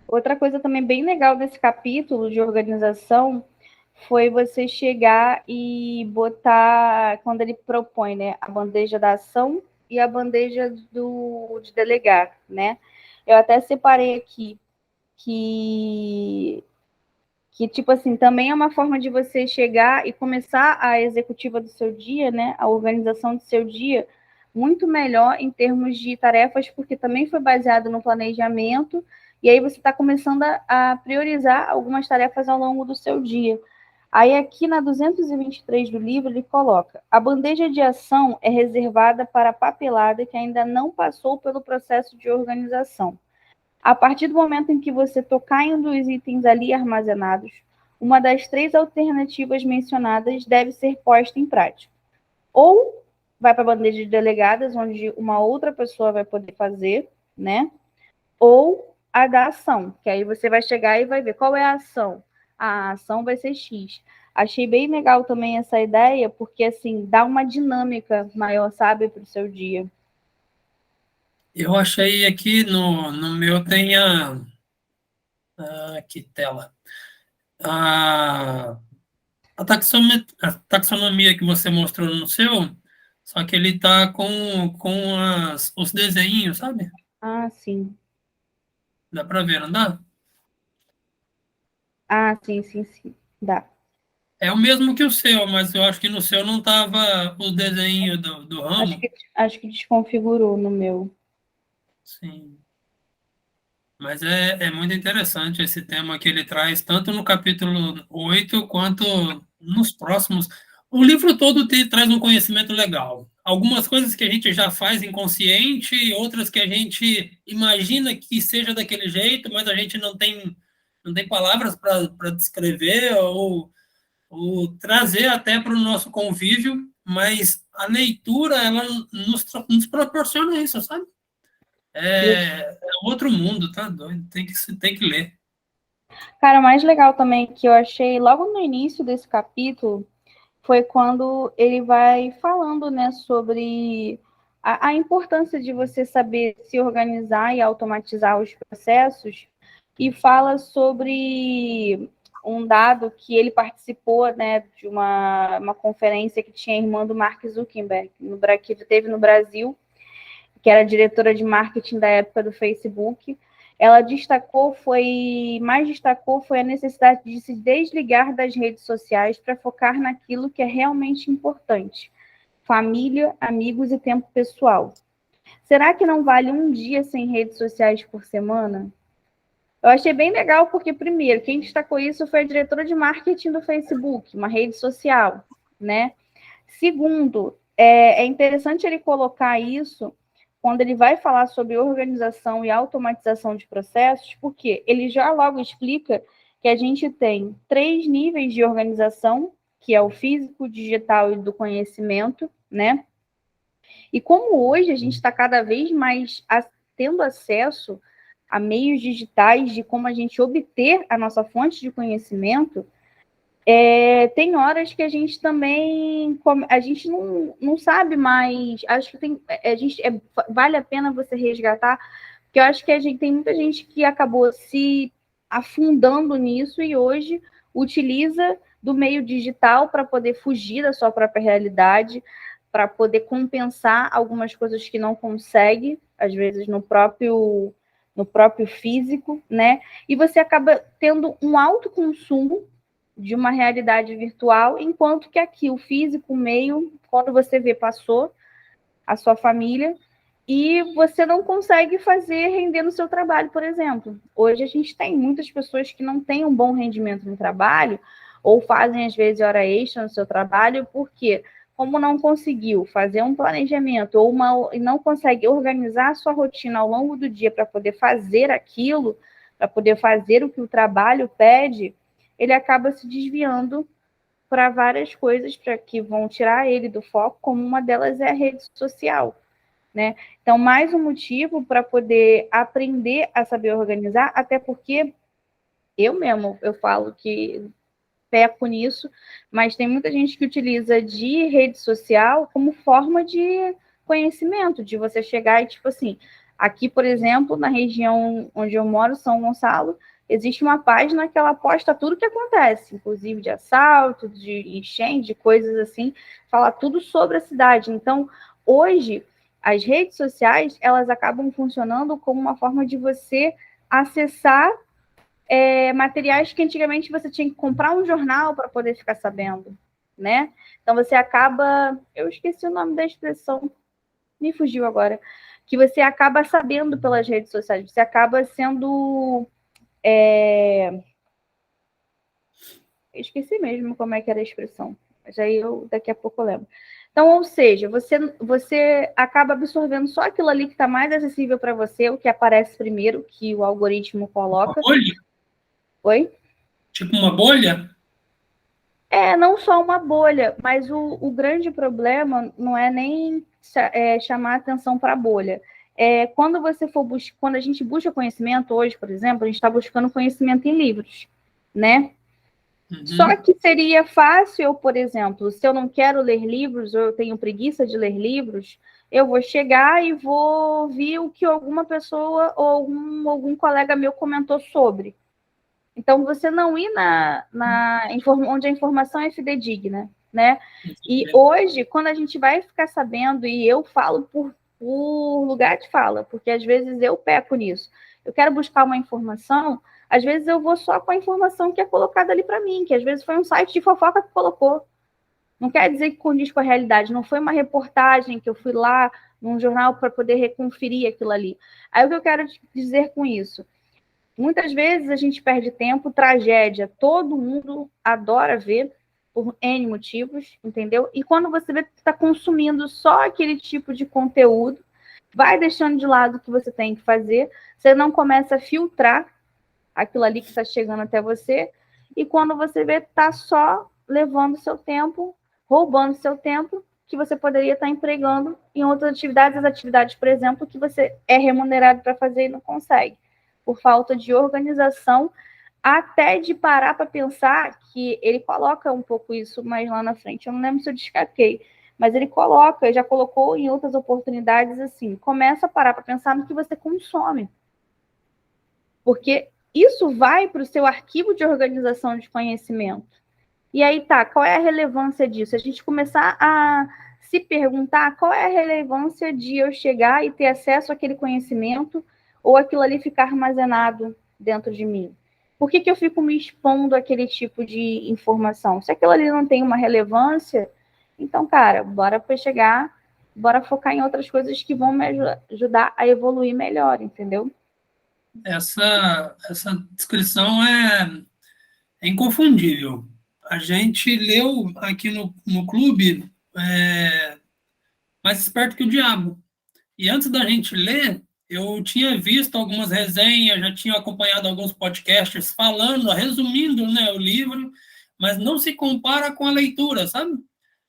Outra coisa também bem legal desse capítulo de organização foi você chegar e botar, quando ele propõe, né, a bandeja da ação e a bandeja de delegar, né? Eu até separei aqui que tipo assim, também é uma forma de você chegar e começar a executiva do seu dia, né, a organização do seu dia, muito melhor em termos de tarefas, porque também foi baseado no planejamento, e aí você está começando a priorizar algumas tarefas ao longo do seu dia. Aí aqui na 223 do livro ele coloca: a bandeja de ação é reservada para a papelada que ainda não passou pelo processo de organização. A partir do momento em que você tocar em um dos itens ali armazenados, uma das três alternativas mencionadas deve ser posta em prática. Ou vai para a bandeja de delegadas, onde uma outra pessoa vai poder fazer, né? Ou a da ação, que aí você vai chegar e vai ver qual é a ação. A ação vai ser X. Achei bem legal também essa ideia, porque assim, dá uma dinâmica maior, sabe, para o seu dia. Eu achei aqui no meu tem que tela. A, a taxonomia que você mostrou no seu, só que ele tá com os desenhos, sabe? Ah, sim. Dá para ver, não dá? Ah, sim, sim, sim. Dá. É o mesmo que o seu, mas eu acho que no seu não tava o desenho do ramo. Acho que desconfigurou no meu. Sim. Mas é muito interessante esse tema que ele traz, tanto no capítulo 8 quanto nos próximos. O livro todo traz um conhecimento legal. Algumas coisas que a gente já faz inconsciente, outras que a gente imagina que seja daquele jeito, mas a gente não tem palavras para descrever ou trazer até para o nosso convívio, mas a leitura, ela nos proporciona isso, sabe? É outro mundo, tá doido? Tem que ler. Cara, o mais legal também que eu achei logo no início desse capítulo foi quando ele vai falando, né, sobre a importância de você saber se organizar e automatizar os processos, e fala sobre um dado que ele participou, né, de uma conferência que tinha a irmã do Mark Zuckerberg, que teve no Brasil, que era diretora de marketing da época do Facebook. Ela mais destacou foi a necessidade de se desligar das redes sociais para focar naquilo que é realmente importante: família, amigos e tempo pessoal. Será que não vale um dia sem redes sociais por semana? Eu achei bem legal porque, primeiro, quem destacou isso foi a diretora de marketing do Facebook, uma rede social, né? Segundo, é interessante ele colocar isso quando ele vai falar sobre organização e automatização de processos, porque ele já logo explica que a gente tem 3 níveis de organização, que é o físico, o digital e do conhecimento, né? E como hoje a gente está cada vez mais tendo acesso a meios digitais de como a gente obter a nossa fonte de conhecimento, Tem horas que a gente também, a gente não sabe mais, acho que vale a pena você resgatar, porque eu acho que tem muita gente que acabou se afundando nisso e hoje utiliza do meio digital para poder fugir da sua própria realidade, para poder compensar algumas coisas que não consegue, às vezes no próprio físico, né? E você acaba tendo um alto consumo de uma realidade virtual, enquanto que aqui o físico, o meio, quando você vê, passou a sua família e você não consegue fazer render no seu trabalho, por exemplo. Hoje a gente tem muitas pessoas que não têm um bom rendimento no trabalho ou fazem, às vezes, hora extra no seu trabalho, porque como não conseguiu fazer um planejamento e não consegue organizar a sua rotina ao longo do dia para poder fazer aquilo, para poder fazer o que o trabalho pede, ele acaba se desviando para várias coisas para que vão tirar ele do foco, como uma delas é a rede social, né? Então, mais um motivo para poder aprender a saber organizar, até porque eu falo que peco nisso, mas tem muita gente que utiliza de rede social como forma de conhecimento, de você chegar e, tipo assim, aqui, por exemplo, na região onde eu moro, São Gonçalo, existe uma página que ela posta tudo que acontece, inclusive de assalto, de enchente, de coisas assim, fala tudo sobre a cidade. Então, hoje, as redes sociais, elas acabam funcionando como uma forma de você acessar materiais que antigamente você tinha que comprar um jornal para poder ficar sabendo, né? Então você acaba, eu esqueci o nome da expressão, me fugiu agora, que você acaba sabendo pelas redes sociais, você acaba sendo, esqueci mesmo como é que era a expressão, mas aí eu daqui a pouco eu lembro. Então, ou seja, você acaba absorvendo só aquilo ali que está mais acessível para você, o que aparece primeiro, que o algoritmo coloca. Uma bolha? Oi? Tipo uma bolha? Não só uma bolha, mas o grande problema não é nem chamar atenção para a bolha. Quando a gente busca conhecimento hoje, por exemplo, a gente está buscando conhecimento em livros, né? Só que seria fácil eu, por exemplo, se eu não quero ler livros ou eu tenho preguiça de ler livros, eu vou chegar e vou ouvir o que alguma pessoa ou algum colega meu comentou sobre. Então, você não ir onde a informação é fidedigna, né? E hoje, quando a gente vai ficar sabendo, e eu falo por lugar de fala, porque às vezes eu peco nisso. Eu quero buscar uma informação, às vezes eu vou só com a informação que é colocada ali para mim, que às vezes foi um site de fofoca que colocou. Não quer dizer que condiz com a realidade, não foi uma reportagem que eu fui lá num jornal para poder reconferir aquilo ali. Aí o que eu quero dizer com isso? Muitas vezes a gente perde tempo, tragédia, todo mundo adora ver, por N motivos, entendeu? E quando você vê que está consumindo só aquele tipo de conteúdo, vai deixando de lado o que você tem que fazer, você não começa a filtrar aquilo ali que está chegando até você, e quando você vê, está só levando seu tempo, roubando seu tempo, que você poderia estar empregando em outras atividades, as atividades, por exemplo, que você é remunerado para fazer e não consegue, por falta de organização, até de parar para pensar que ele coloca um pouco isso mais lá na frente. Eu não lembro se eu destaquei, mas ele já colocou em outras oportunidades assim, começa a parar para pensar no que você consome. Porque isso vai para o seu arquivo de organização de conhecimento. E aí tá, qual é a relevância disso? A gente começar a se perguntar qual é a relevância de eu chegar e ter acesso àquele conhecimento ou aquilo ali ficar armazenado dentro de mim. Por que eu fico me expondo àquele tipo de informação? Se aquilo ali não tem uma relevância, então, cara, bora focar em outras coisas que vão me ajudar a evoluir melhor, entendeu? Essa descrição é inconfundível. A gente leu aqui no clube Mais Esperto que o Diabo. E antes da gente ler, eu tinha visto algumas resenhas, já tinha acompanhado alguns podcasts falando, resumindo, né, o livro, mas não se compara com a leitura, sabe?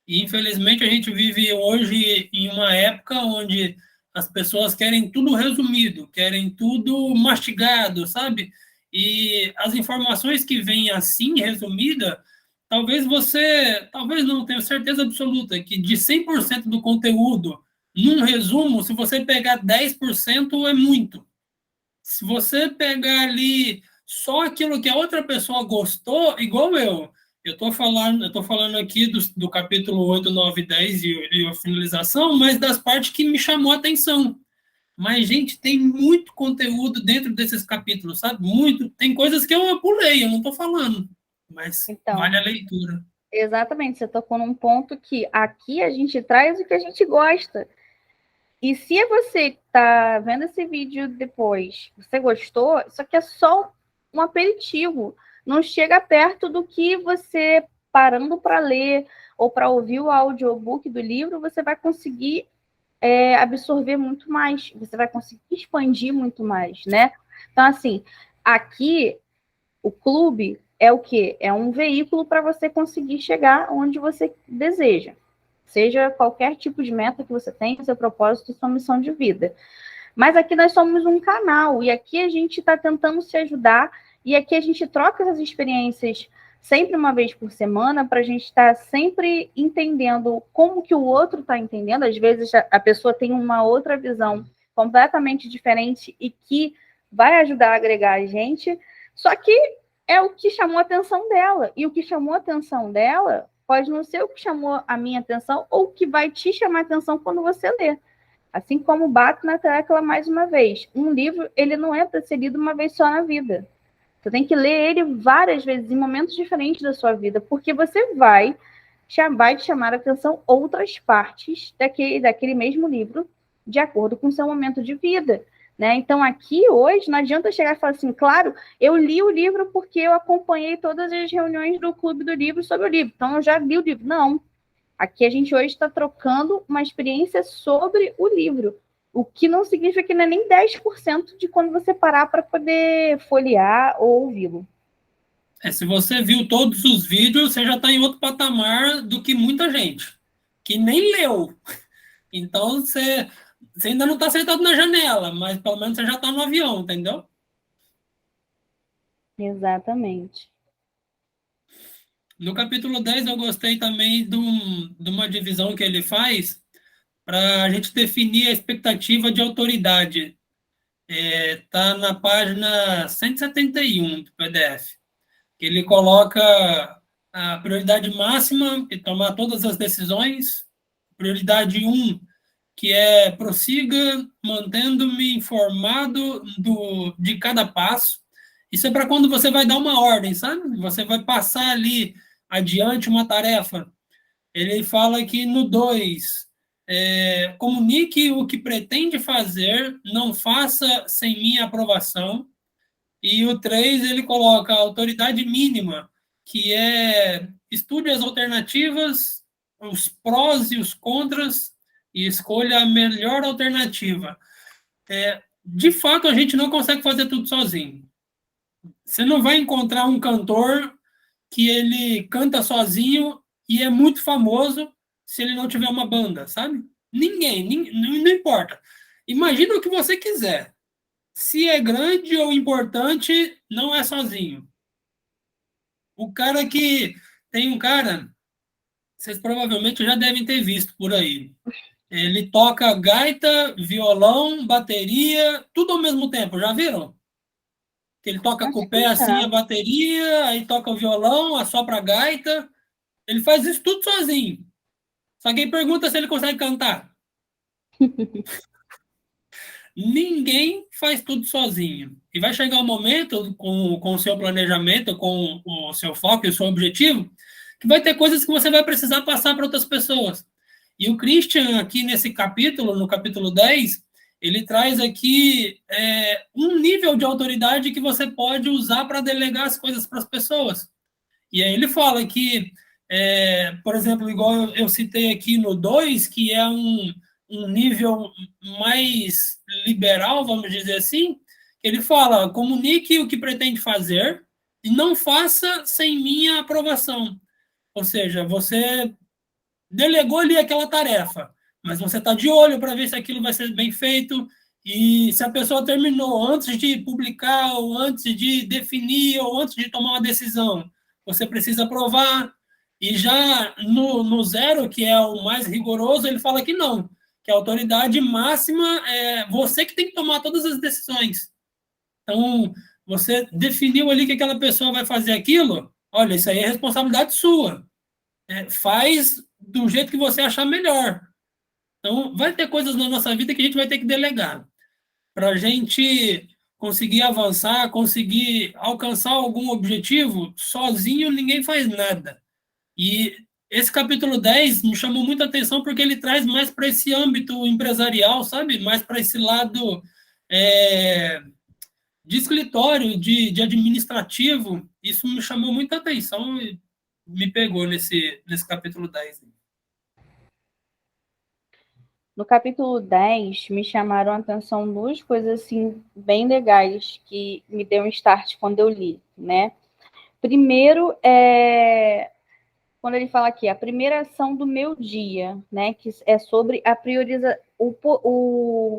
E, infelizmente, a gente vive hoje em uma época onde as pessoas querem tudo resumido, querem tudo mastigado, sabe? E as informações que vêm assim, resumida, talvez não, tenho certeza absoluta que de 100% do conteúdo, num resumo, se você pegar 10% é muito. Se você pegar ali só aquilo que a outra pessoa gostou, igual eu estou falando aqui do capítulo 8, 9 e 10 e a finalização, mas das partes que me chamou a atenção. Mas, gente, tem muito conteúdo dentro desses capítulos, sabe? Muito. Tem coisas que eu pulei, eu não estou falando, mas Então, vale a leitura. Exatamente, você tocou num ponto que aqui a gente traz o que a gente gosta. E se você está vendo esse vídeo depois, você gostou, isso aqui é só um aperitivo. Não chega perto do que você, parando para ler ou para ouvir o audiobook do livro, você vai conseguir absorver muito mais, você vai conseguir expandir muito mais, né? Então, assim, aqui o clube é o quê? É um veículo para você conseguir chegar onde você deseja. Seja qualquer tipo de meta que você tenha, seu propósito e sua missão de vida. Mas aqui nós somos um canal, e aqui a gente está tentando se ajudar, e aqui a gente troca essas experiências sempre uma vez por semana, para a gente estar sempre entendendo como que o outro está entendendo. Às vezes a pessoa tem uma outra visão completamente diferente e que vai ajudar a agregar a gente, só que é o que chamou a atenção dela, e o que chamou a atenção dela pode não ser o que chamou a minha atenção ou o que vai te chamar a atenção quando você lê. Assim como bato na tecla mais uma vez. Um livro, ele não é para ser lido uma vez só na vida. Você tem que ler ele várias vezes, em momentos diferentes da sua vida, porque você vai te chamar a atenção outras partes daquele mesmo livro, de acordo com o seu momento de vida. Né? Então, aqui, hoje, não adianta chegar e falar assim, claro, eu li o livro porque eu acompanhei todas as reuniões do Clube do Livro sobre o livro, então eu já li o livro. Não. Aqui a gente hoje está trocando uma experiência sobre o livro, o que não significa que não é nem 10% de quando você parar para poder folhear ou ouvi-lo. Se você viu todos os vídeos, você já está em outro patamar do que muita gente, que nem leu. Então, você ainda não está sentado na janela, mas pelo menos você já está no avião, entendeu? Exatamente. No capítulo 10, eu gostei também de uma divisão que ele faz para a gente definir a expectativa de autoridade. Está na página 171 do PDF. Ele coloca a prioridade máxima, que tomar todas as decisões. Prioridade 1, que é prossiga mantendo-me informado de cada passo. Isso é para quando você vai dar uma ordem, sabe? Você vai passar ali adiante uma tarefa. Ele fala que no 2, comunique o que pretende fazer, não faça sem minha aprovação. E o 3, ele coloca a autoridade mínima, que é estude as alternativas, os prós e os contras, e escolha a melhor alternativa. De fato, a gente não consegue fazer tudo sozinho. Você não vai encontrar um cantor que ele canta sozinho e é muito famoso se ele não tiver uma banda, sabe? Ninguém, não importa. Imagina o que você quiser. Se é grande ou importante, não é sozinho. O cara que... Tem um cara, vocês provavelmente já devem ter visto por aí. Ele toca gaita, violão, bateria, tudo ao mesmo tempo, já viram? Que ele toca com o pé assim a bateria, aí toca o violão, assopra a gaita. Ele faz isso tudo sozinho. Só que aí pergunta se ele consegue cantar. Ninguém faz tudo sozinho. E vai chegar um momento, com o seu planejamento, com o seu foco e o seu objetivo, que vai ter coisas que você vai precisar passar para outras pessoas. E o Christian, aqui nesse capítulo, no capítulo 10, ele traz aqui um nível de autoridade que você pode usar para delegar as coisas para as pessoas. E aí ele fala que, por exemplo, igual eu citei aqui no 2, que é um nível mais liberal, vamos dizer assim, ele fala, comunique o que pretende fazer e não faça sem minha aprovação. Ou seja, você delegou ali aquela tarefa, mas você está de olho para ver se aquilo vai ser bem feito e se a pessoa terminou antes de publicar ou antes de definir ou antes de tomar uma decisão. Você precisa aprovar, E já no 0, que é o mais rigoroso, ele fala que não, que a autoridade máxima é você que tem que tomar todas as decisões. Então, você definiu ali que aquela pessoa vai fazer aquilo, olha, isso aí é responsabilidade sua. Faz do jeito que você achar melhor. Então, vai ter coisas na nossa vida que a gente vai ter que delegar. Para a gente conseguir avançar, conseguir alcançar algum objetivo, sozinho ninguém faz nada. E esse capítulo 10 me chamou muita atenção porque ele traz mais para esse âmbito empresarial, sabe? Mais para esse lado de escritório, de administrativo. Isso me chamou muita atenção e me pegou nesse capítulo 10. No capítulo 10, me chamaram a atenção duas coisas assim bem legais que me deu um start quando eu li, né? Primeiro, quando ele fala aqui, a primeira ação do meu dia, né? Que é sobre a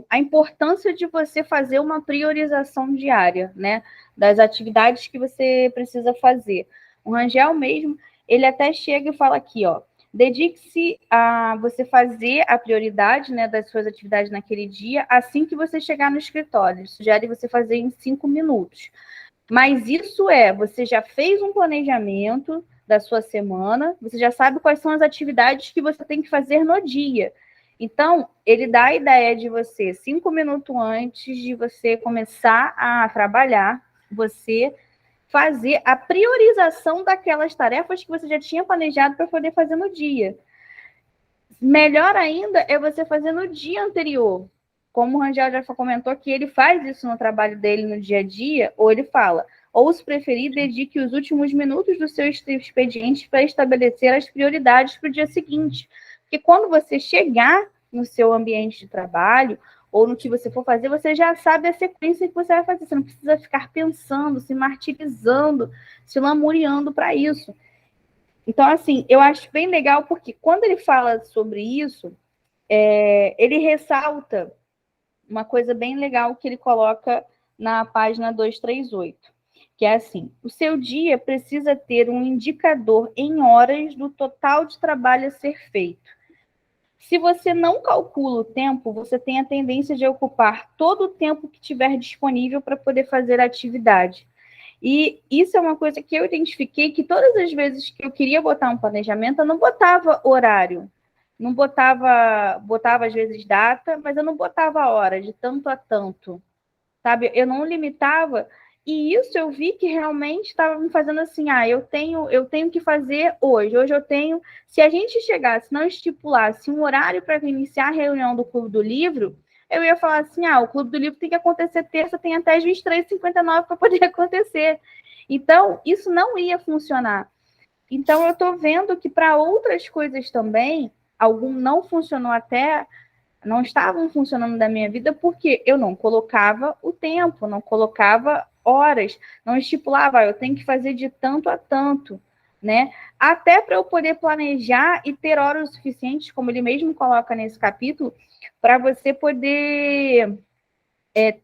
a importância de você fazer uma priorização diária, né? Das atividades que você precisa fazer. O Rangel mesmo, ele até chega e fala aqui, ó, dedique-se a você fazer a prioridade, né, das suas atividades naquele dia, assim que você chegar no escritório. Ele sugere você fazer em 5 minutos. Mas isso você já fez um planejamento da sua semana, você já sabe quais são as atividades que você tem que fazer no dia. Então, ele dá a ideia de você, 5 minutos antes de você começar a trabalhar, você fazer a priorização daquelas tarefas que você já tinha planejado para poder fazer no dia. Melhor ainda é você fazer no dia anterior. Como o Rangel já comentou que ele faz isso no trabalho dele no dia a dia, ou ele fala, ou se preferir, dedique os últimos minutos do seu expediente para estabelecer as prioridades para o dia seguinte. Porque quando você chegar no seu ambiente de trabalho, ou no que você for fazer, você já sabe a sequência que você vai fazer. Você não precisa ficar pensando, se martirizando, se lamuriando para isso. Então, assim, eu acho bem legal, porque quando ele fala sobre isso, ele ressalta uma coisa bem legal que ele coloca na página 238, que é assim, o seu dia precisa ter um indicador em horas do total de trabalho a ser feito. Se você não calcula o tempo, você tem a tendência de ocupar todo o tempo que tiver disponível para poder fazer a atividade. E isso é uma coisa que eu identifiquei, que todas as vezes que eu queria botar um planejamento, eu não botava horário. Não botava às vezes data, mas eu não botava hora, de tanto a tanto. Sabe? Eu não limitava. E isso eu vi que realmente estava me fazendo assim, eu tenho que fazer hoje. Hoje eu tenho. Se a gente chegasse, não estipulasse um horário para iniciar a reunião do Clube do Livro, eu ia falar assim, o Clube do Livro tem que acontecer terça, tem até as 23h59 para poder acontecer. Então, isso não ia funcionar. Então, eu estou vendo que para outras coisas também, algum não funcionou não estavam funcionando da minha vida porque eu não colocava o tempo, não colocava horas, não estipulava, eu tenho que fazer de tanto a tanto, né? Até para eu poder planejar e ter horas suficientes, como ele mesmo coloca nesse capítulo, para você poder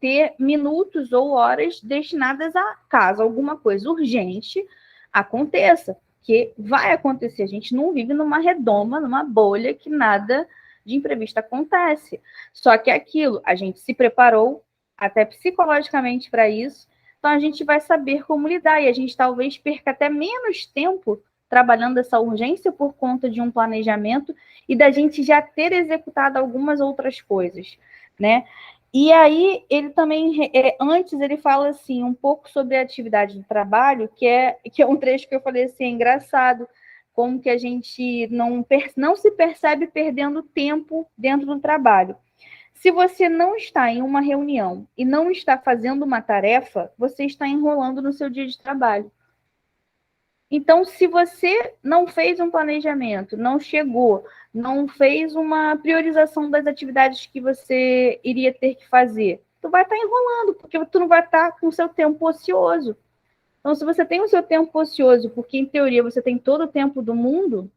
ter minutos ou horas destinadas a caso alguma coisa urgente aconteça, que vai acontecer. A gente não vive numa redoma, numa bolha que nada de imprevisto acontece. Só que aquilo, a gente se preparou até psicologicamente para isso, então a gente vai saber como lidar, e a gente talvez perca até menos tempo trabalhando essa urgência por conta de um planejamento e da gente já ter executado algumas outras coisas, né? E aí, ele também, antes ele fala assim, um pouco sobre a atividade do trabalho, que é um trecho que eu falei assim, é engraçado, como que a gente não se percebe perdendo tempo dentro do trabalho. Se você não está em uma reunião e não está fazendo uma tarefa, você está enrolando no seu dia de trabalho. Então, se você não fez um planejamento, não chegou, não fez uma priorização das atividades que você iria ter que fazer, tu vai estar enrolando, porque tu não vai estar com o seu tempo ocioso. Então, se você tem o seu tempo ocioso, porque em teoria você tem todo o tempo do mundo,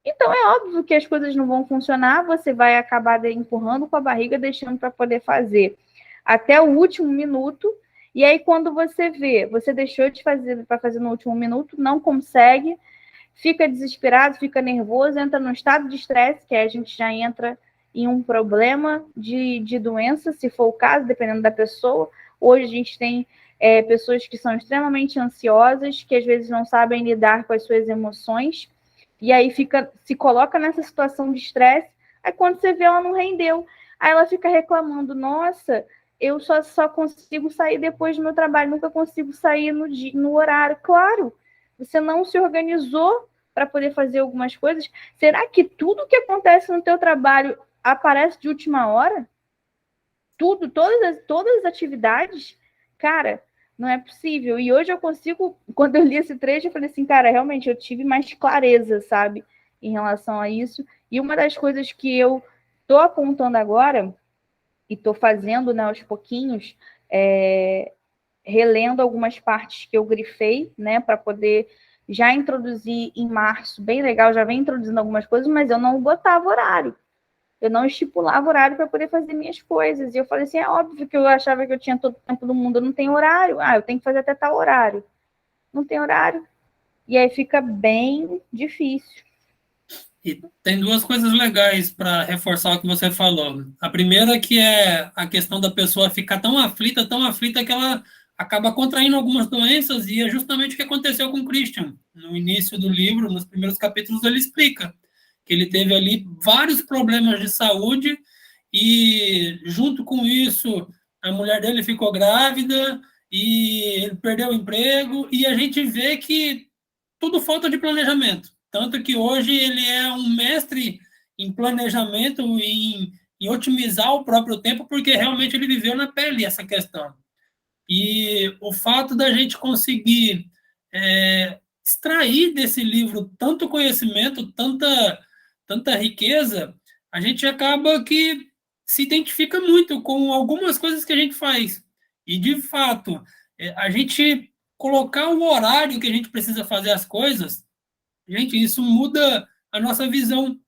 então é óbvio que as coisas não vão funcionar, você vai acabar empurrando com a barriga, deixando para poder fazer até o último minuto. E aí, quando você vê, você deixou de fazer para fazer no último minuto, não consegue, fica desesperado, fica nervoso, entra num estado de estresse, que aí a gente já entra em um problema de doença, se for o caso, dependendo da pessoa. Hoje a gente tem pessoas que são extremamente ansiosas, que às vezes não sabem lidar com as suas emoções, e aí se coloca nessa situação de estresse, aí quando você vê, ela não rendeu. Aí ela fica reclamando, nossa, eu só consigo sair depois do meu trabalho, nunca consigo sair no horário. Claro, você não se organizou para poder fazer algumas coisas. Será que tudo que acontece no teu trabalho aparece de última hora? Tudo, todas as atividades? Cara, não é possível. E hoje eu consigo, quando eu li esse trecho, eu falei assim, cara, realmente eu tive mais clareza, sabe, em relação a isso. E uma das coisas que eu estou apontando agora, e estou fazendo, né, aos pouquinhos, relendo algumas partes que eu grifei, né, para poder já introduzir em março, bem legal, já vem introduzindo algumas coisas, mas eu não botava horário. Eu não estipulava horário para poder fazer minhas coisas. E eu falei assim, é óbvio que eu achava que eu tinha todo o tempo do mundo, eu não tenho horário. Ah, eu tenho que fazer até tal horário. Não tem horário. E aí fica bem difícil. E tem duas coisas legais para reforçar o que você falou. A primeira que é a questão da pessoa ficar tão aflita que ela acaba contraindo algumas doenças, e é justamente o que aconteceu com o Christian. No início do livro, nos primeiros capítulos, ele explica que ele teve ali vários problemas de saúde e, junto com isso, a mulher dele ficou grávida e ele perdeu o emprego, e a gente vê que tudo falta de planejamento. Tanto que hoje ele é um mestre em planejamento, em otimizar o próprio tempo, porque realmente ele viveu na pele essa questão. E o fato da gente conseguir extrair desse livro tanto conhecimento, tanta riqueza, a gente acaba que se identifica muito com algumas coisas que a gente faz. E, de fato, a gente colocar o horário que a gente precisa fazer as coisas, gente, isso muda a nossa visão.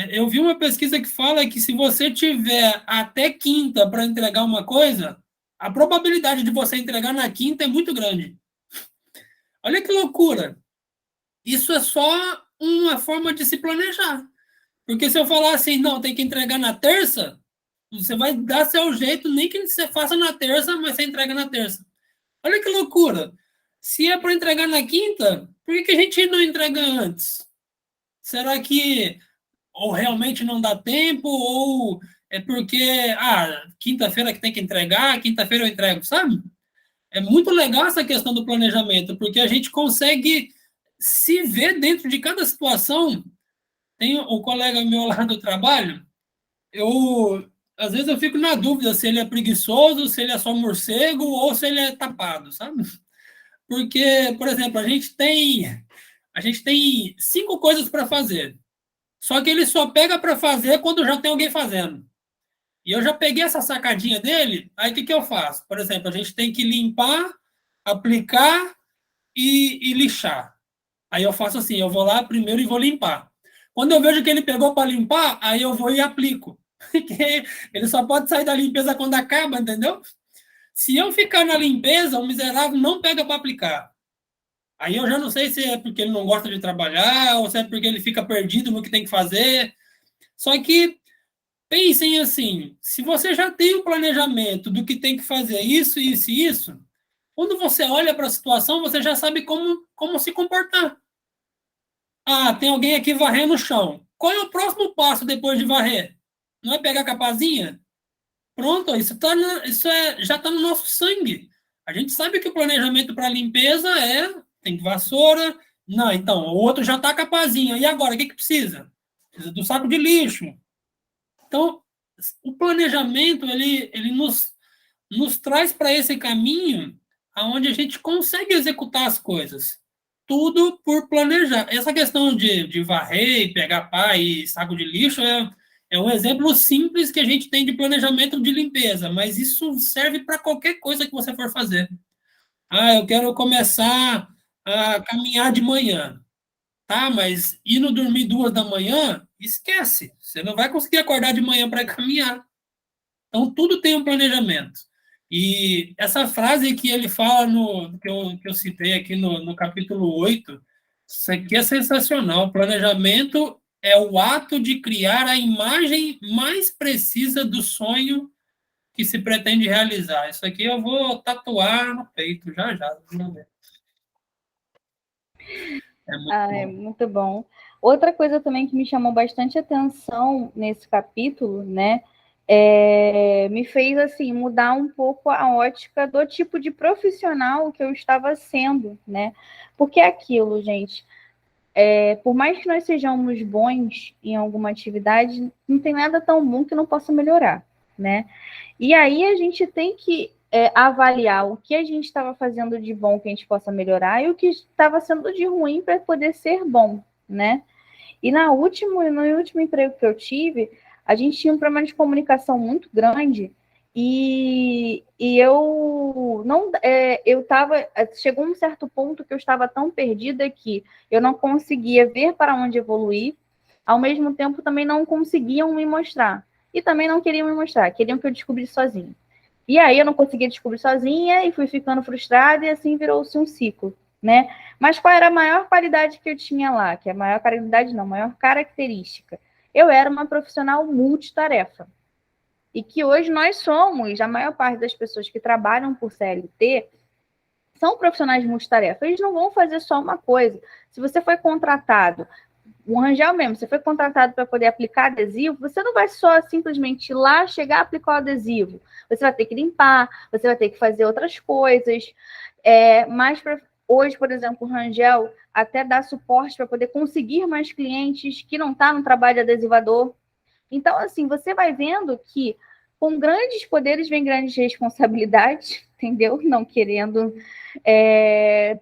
Eu vi uma pesquisa que fala que se você tiver até quinta para entregar uma coisa, a probabilidade de você entregar na quinta é muito grande. Olha que loucura. Isso é só uma forma de se planejar. Porque se eu falar assim, não, tem que entregar na terça, você vai dar seu jeito, nem que você faça na terça, mas você entrega na terça. Olha que loucura. Se é para entregar na quinta, por que a gente não entrega antes? Será que ou realmente não dá tempo, ou é porque, quinta-feira que tem que entregar, quinta-feira eu entrego, sabe? É muito legal essa questão do planejamento, porque a gente consegue se ver dentro de cada situação. Tem o colega meu lá do trabalho, às vezes eu fico na dúvida se ele é preguiçoso, se ele é só morcego ou se ele é tapado, sabe? Porque, por exemplo, a gente tem 5 coisas para fazer. Só que ele só pega para fazer quando já tem alguém fazendo. E eu já peguei essa sacadinha dele, aí o que eu faço? Por exemplo, a gente tem que limpar, aplicar e lixar. Aí eu faço assim, eu vou lá primeiro e vou limpar. Quando eu vejo que ele pegou para limpar, aí eu vou e aplico. Porque ele só pode sair da limpeza quando acaba, entendeu? Se eu ficar na limpeza, o miserável não pega para aplicar. Aí eu já não sei se é porque ele não gosta de trabalhar ou se é porque ele fica perdido no que tem que fazer. Só que pensem assim, se você já tem um planejamento do que tem que fazer isso, isso e isso, quando você olha para a situação, você já sabe como se comportar. Ah, tem alguém aqui varrendo o chão. Qual é o próximo passo depois de varrer? Não é pegar a capazinha? Pronto, já está no nosso sangue. A gente sabe que o planejamento para limpeza tem vassoura. Não, então, o outro já está com a capazinha. E agora, o que precisa? Precisa do saco de lixo. Então, o planejamento, ele nos traz para esse caminho onde a gente consegue executar as coisas. Tudo por planejar. Essa questão de varrer e pegar pá e saco de lixo é um exemplo simples que a gente tem de planejamento de limpeza, mas isso serve para qualquer coisa que você for fazer. Eu quero começar a caminhar de manhã. Tá, mas indo dormir 2 da manhã, esquece. Você não vai conseguir acordar de manhã para caminhar. Então, tudo tem um planejamento. E essa frase que ele fala, que eu citei aqui no capítulo 8, Isso aqui é sensacional. Planejamento é o ato de criar a imagem mais precisa do sonho que se pretende realizar. Isso aqui eu vou tatuar no peito já já. É muito bom. Outra coisa também que me chamou bastante atenção nesse capítulo, né, me fez assim mudar um pouco a ótica do tipo de profissional que eu estava sendo, né? Porque é aquilo, gente. Por mais que nós sejamos bons em alguma atividade, não tem nada tão bom que não possa melhorar, né? E aí a gente tem que avaliar o que a gente estava fazendo de bom que a gente possa melhorar e o que estava sendo de ruim para poder ser bom, né? E no último emprego que eu tive, a gente tinha um problema de comunicação muito grande e eu não, chegou um certo ponto que eu estava tão perdida que eu não conseguia ver para onde evoluir, ao mesmo tempo também não conseguiam me mostrar e também não queriam me mostrar, queriam que eu descobrisse sozinha. E aí eu não conseguia descobrir sozinha e fui ficando frustrada e assim virou-se um ciclo, né? Mas qual era a maior qualidade que eu tinha lá? Que é a maior qualidade não, a maior característica. Eu era uma profissional multitarefa. E que hoje nós somos, a maior parte das pessoas que trabalham por CLT são profissionais multitarefa. Eles não vão fazer só uma coisa. Se você foi contratado, o Rangel mesmo, você foi contratado para poder aplicar adesivo, você não vai só simplesmente ir lá, chegar, aplicar o adesivo. Você vai ter que limpar, você vai ter que fazer outras coisas. Mas hoje, por exemplo, o Rangel até dá suporte para poder conseguir mais clientes que não está no trabalho de adesivador. Então, assim, você vai vendo que com grandes poderes vem grandes responsabilidades, entendeu? Não querendo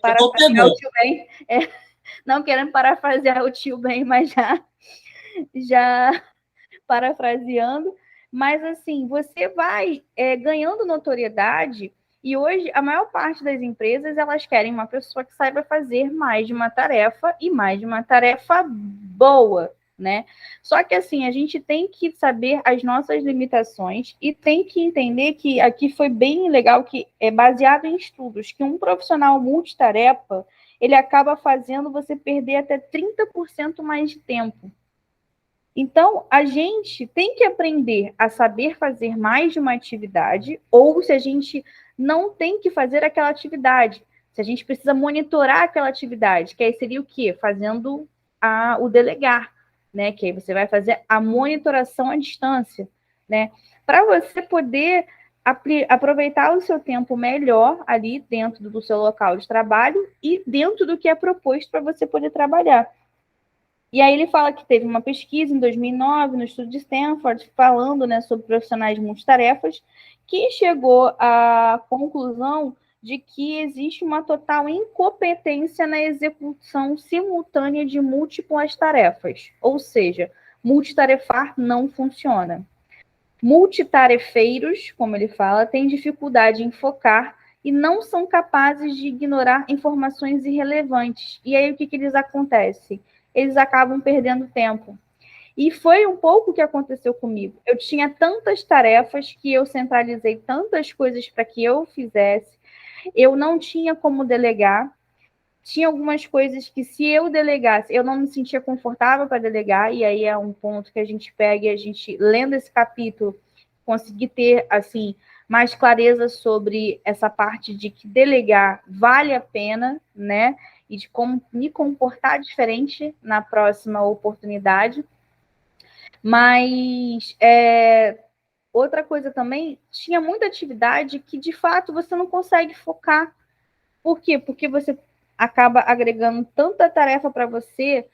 parafrasear o tio Ben, não querendo parafrasear o tio Ben, mas já parafraseando. Mas, assim, você vai ganhando notoriedade e hoje a maior parte das empresas, elas querem uma pessoa que saiba fazer mais de uma tarefa e mais de uma tarefa boa, né? Só que, assim, a gente tem que saber as nossas limitações e tem que entender que aqui foi bem legal, que é baseado em estudos, que um profissional multitarefa, ele acaba fazendo você perder até 30% mais de tempo. Então, a gente tem que aprender a saber fazer mais de uma atividade, ou se a gente não tem que fazer aquela atividade, se a gente precisa monitorar aquela atividade, que aí seria o quê? Fazendo o delegar, né? Que aí você vai fazer a monitoração à distância, né? Para você poder aproveitar o seu tempo melhor ali dentro do seu local de trabalho e dentro do que é proposto para você poder trabalhar. E aí ele fala que teve uma pesquisa em 2009 no estudo de Stanford falando, né, sobre profissionais multitarefas, que chegou à conclusão de que existe uma total incompetência na execução simultânea de múltiplas tarefas, ou seja, multitarefar não funciona. Multitarefeiros, como ele fala, têm dificuldade em focar e não são capazes de ignorar informações irrelevantes. E aí o que eles acontecem? Eles acabam perdendo tempo. E foi um pouco o que aconteceu comigo. Eu tinha tantas tarefas que eu centralizei tantas coisas para que eu fizesse. Eu não tinha como delegar. Tinha algumas coisas que, se eu delegasse, eu não me sentia confortável para delegar. E aí é um ponto que a gente pega e a gente, lendo esse capítulo, conseguir ter, assim, mais clareza sobre essa parte de que delegar vale a pena, né? E de como me comportar diferente na próxima oportunidade. Mas outra coisa também, tinha muita atividade que, de fato, você não consegue focar. Por quê? Porque você acaba agregando tanta tarefa para você,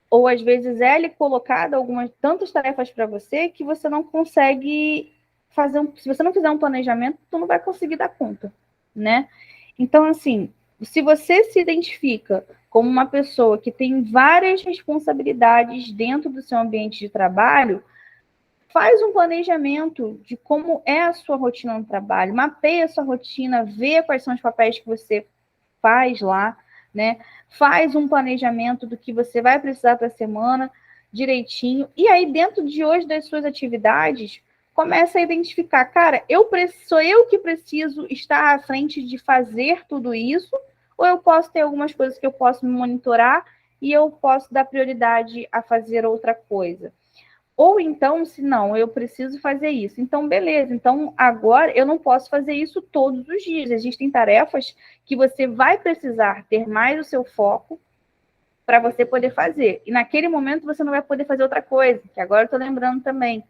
ou às vezes é colocada tantas tarefas para você que você não consegue fazer se você não fizer um planejamento, tu não vai conseguir dar conta, né? Então, assim, se você se identifica como uma pessoa que tem várias responsabilidades dentro do seu ambiente de trabalho, faz um planejamento de como é a sua rotina no trabalho, mapeia a sua rotina, vê quais são os papéis que você faz lá, né? Faz um planejamento do que você vai precisar para a semana direitinho. E aí, dentro de hoje das suas atividades, começa a identificar, cara, sou eu que preciso estar à frente de fazer tudo isso, ou eu posso ter algumas coisas que eu posso me monitorar e eu posso dar prioridade a fazer outra coisa. Ou então, se não, eu preciso fazer isso. Então, beleza. Então, agora eu não posso fazer isso todos os dias. Existem tarefas que você vai precisar ter mais o seu foco para você poder fazer. E naquele momento você não vai poder fazer outra coisa, que agora eu estou lembrando também.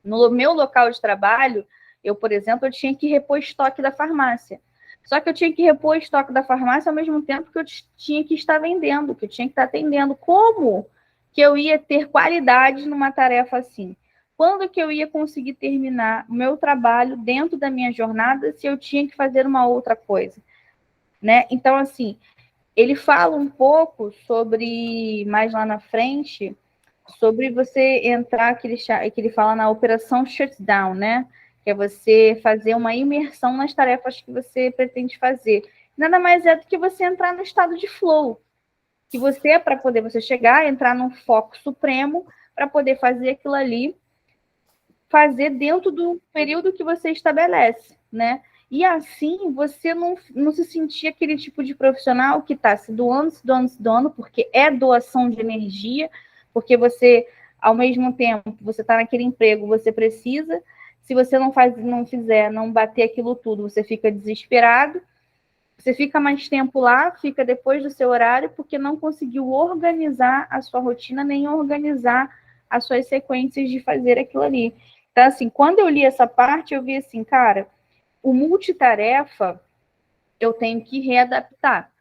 No meu local de trabalho, eu, por exemplo, eu tinha que repor estoque da farmácia. Só que eu tinha que repor estoque da farmácia ao mesmo tempo que eu tinha que estar vendendo, que eu tinha que estar atendendo. Como que eu ia ter qualidade numa tarefa assim? Quando que eu ia conseguir terminar o meu trabalho dentro da minha jornada se eu tinha que fazer uma outra coisa, né? Então, assim, ele fala um pouco sobre, mais lá na frente, sobre você entrar, que ele fala na operação shutdown, né? Que é você fazer uma imersão nas tarefas que você pretende fazer. Nada mais é do que você entrar no estado de flow, que você, para poder você chegar, entrar num foco supremo, para poder fazer aquilo ali, fazer dentro do período que você estabelece, né? E assim você não se sentir aquele tipo de profissional que está se doando, se doando, se doando, porque é doação de energia, porque você, ao mesmo tempo, você está naquele emprego, você precisa, se você não fizer, não bater aquilo tudo, você fica desesperado, você fica mais tempo lá, fica depois do seu horário, porque não conseguiu organizar a sua rotina, nem organizar as suas sequências de fazer aquilo ali. Então, assim, quando eu li essa parte, eu vi assim, cara, o multitarefa eu tenho que readaptar.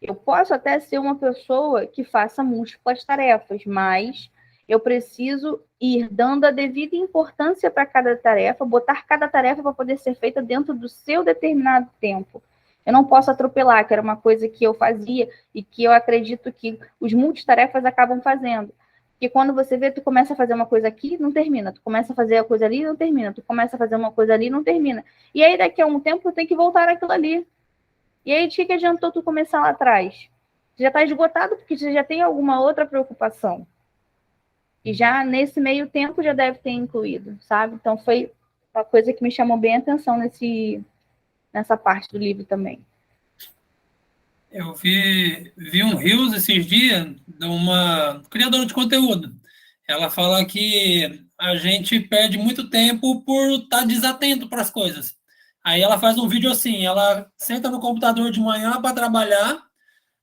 Eu posso até ser uma pessoa que faça múltiplas tarefas, mas eu preciso ir dando a devida importância para cada tarefa, botar cada tarefa para poder ser feita dentro do seu determinado tempo. Eu não posso atropelar, que era uma coisa que eu fazia e que eu acredito que os multitarefas acabam fazendo. Porque quando você vê, tu começa a fazer uma coisa aqui, não termina. Tu começa a fazer a coisa ali, não termina. Tu começa a fazer uma coisa ali, não termina. E aí, daqui a um tempo, tu tem que voltar àquilo ali. E aí, de que adiantou tu começar lá atrás? Você já está esgotado porque você já tem alguma outra preocupação. E já nesse meio tempo já deve ter incluído, sabe? Então foi uma coisa que me chamou bem a atenção nessa parte do livro também. Eu vi um Reels esses dias de uma criadora de conteúdo. Ela fala que a gente perde muito tempo por estar desatento para as coisas. Aí ela faz um vídeo assim, ela senta no computador de manhã para trabalhar,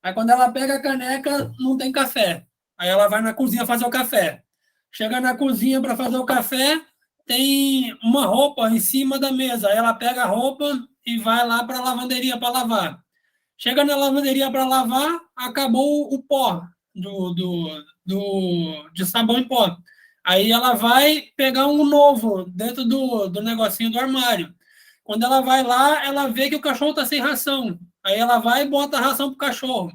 aí quando ela pega a caneca, não tem café. Aí ela vai na cozinha fazer o café. Chega na cozinha para fazer o café, tem uma roupa em cima da mesa. Aí ela pega a roupa e vai lá para a lavanderia para lavar. Chega na lavanderia para lavar, acabou o pó de sabão em pó. Aí ela vai pegar um novo dentro do negocinho do armário. Quando ela vai lá, ela vê que o cachorro está sem ração. Aí ela vai e bota a ração para o cachorro.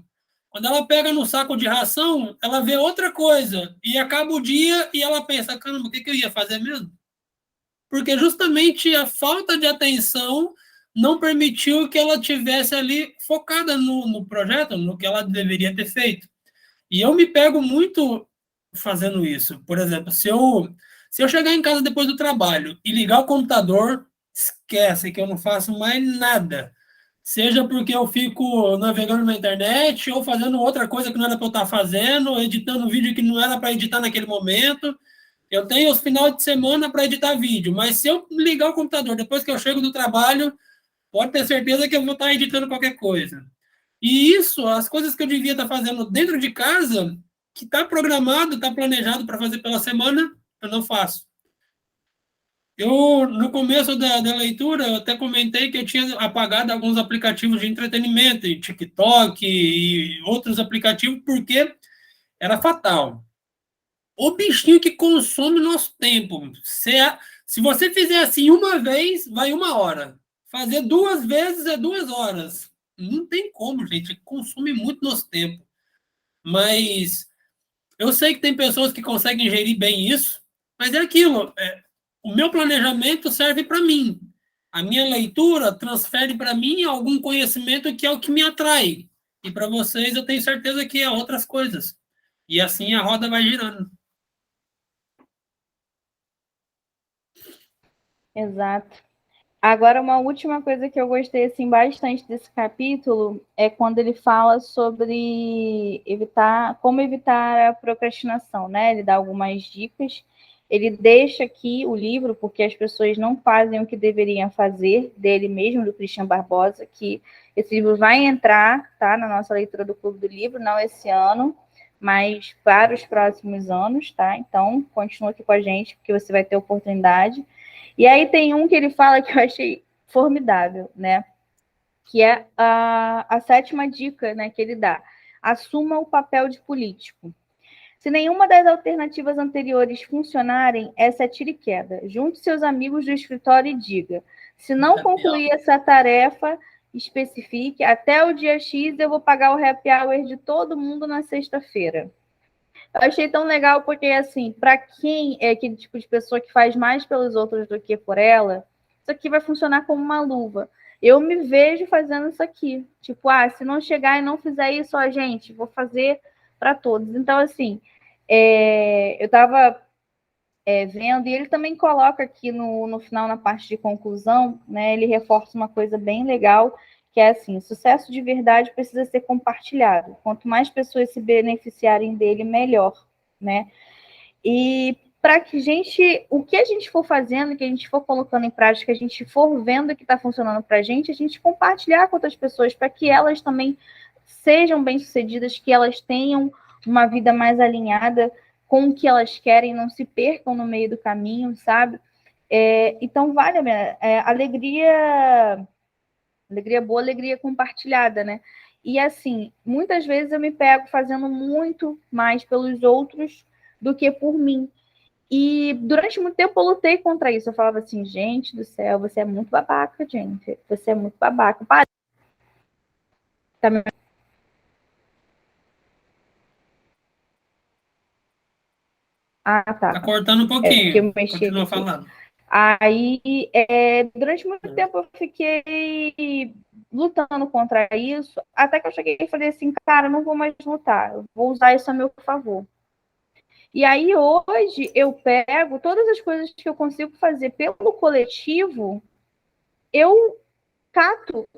Quando ela pega no saco de ração, ela vê outra coisa. E acaba o dia e ela pensa, caramba, o que eu ia fazer mesmo? Porque justamente a falta de atenção não permitiu que ela tivesse ali focada no projeto, no que ela deveria ter feito. E eu me pego muito fazendo isso. Por exemplo, se eu chegar em casa depois do trabalho e ligar o computador, esquece que eu não faço mais nada. Seja porque eu fico navegando na internet ou fazendo outra coisa que não era para eu estar fazendo, editando um vídeo que não era para editar naquele momento. Eu tenho os finais de semana para editar vídeo, mas se eu ligar o computador depois que eu chego do trabalho, pode ter certeza que eu vou estar editando qualquer coisa. E isso, as coisas que eu devia estar fazendo dentro de casa, que está programado, está planejado para fazer pela semana, eu não faço. No começo da leitura, eu até comentei que eu tinha apagado alguns aplicativos de entretenimento, TikTok e outros aplicativos, porque era fatal. O bichinho que consome nosso tempo. Se você fizer assim uma vez, vai 1 hora. Fazer 2 vezes é 2 horas. Não tem como, gente. Consome muito nosso tempo. Mas eu sei que tem pessoas que conseguem gerir bem isso, mas é aquilo. O meu planejamento serve para mim. A minha leitura transfere para mim algum conhecimento que é o que me atrai. E para vocês, eu tenho certeza que é outras coisas. E assim a roda vai girando. Exato. Agora, uma última coisa que eu gostei assim, bastante desse capítulo é quando ele fala sobre como evitar a procrastinação, né? Ele dá algumas dicas. Ele deixa aqui o livro, porque as pessoas não fazem o que deveriam fazer, dele mesmo, do Christian Barbosa, que esse livro vai entrar, tá, na nossa leitura do Clube do Livro, não esse ano, mas para os próximos anos, tá? Então, continua aqui com a gente, porque você vai ter oportunidade. E aí tem um que ele fala que eu achei formidável, né? Que é a sétima dica, né, que ele dá. Assuma o papel de político. Se nenhuma das alternativas anteriores funcionarem, essa é tira e queda. Junte seus amigos do escritório e diga: se não concluir essa tarefa, especifique, até o dia X eu vou pagar o happy hour de todo mundo na sexta-feira. Eu achei tão legal porque, assim, para quem é aquele tipo de pessoa que faz mais pelos outros do que por ela, isso aqui vai funcionar como uma luva. Eu me vejo fazendo isso aqui. Tipo, se não chegar e não fizer isso, gente, vou fazer para todos. Então, assim, eu estava vendo, e ele também coloca aqui no final, na parte de conclusão, né? Ele reforça uma coisa bem legal, que é assim: sucesso de verdade precisa ser compartilhado. Quanto mais pessoas se beneficiarem dele, melhor, né? E para que o que a gente for fazendo, que a gente for colocando em prática, a gente for vendo que está funcionando para a gente compartilhar com outras pessoas, para que elas também sejam bem-sucedidas, que elas tenham uma vida mais alinhada com o que elas querem, não se percam no meio do caminho, sabe? Então, vale a pena. Alegria boa, alegria compartilhada, né? E assim, muitas vezes eu me pego fazendo muito mais pelos outros do que por mim. E durante muito tempo eu lutei contra isso. Eu falava assim: gente do céu, você é muito babaca, gente. Você é muito babaca. Para. Tá me... Tá tá. cortando um Porque pouquinho. eu mexi Continua aqui. falando. Aí, durante muito tempo eu fiquei lutando contra isso, até que eu cheguei e falei assim: cara, não vou mais lutar, eu vou usar isso a meu favor. E aí, hoje, eu pego todas as coisas que eu consigo fazer pelo coletivo, eu cato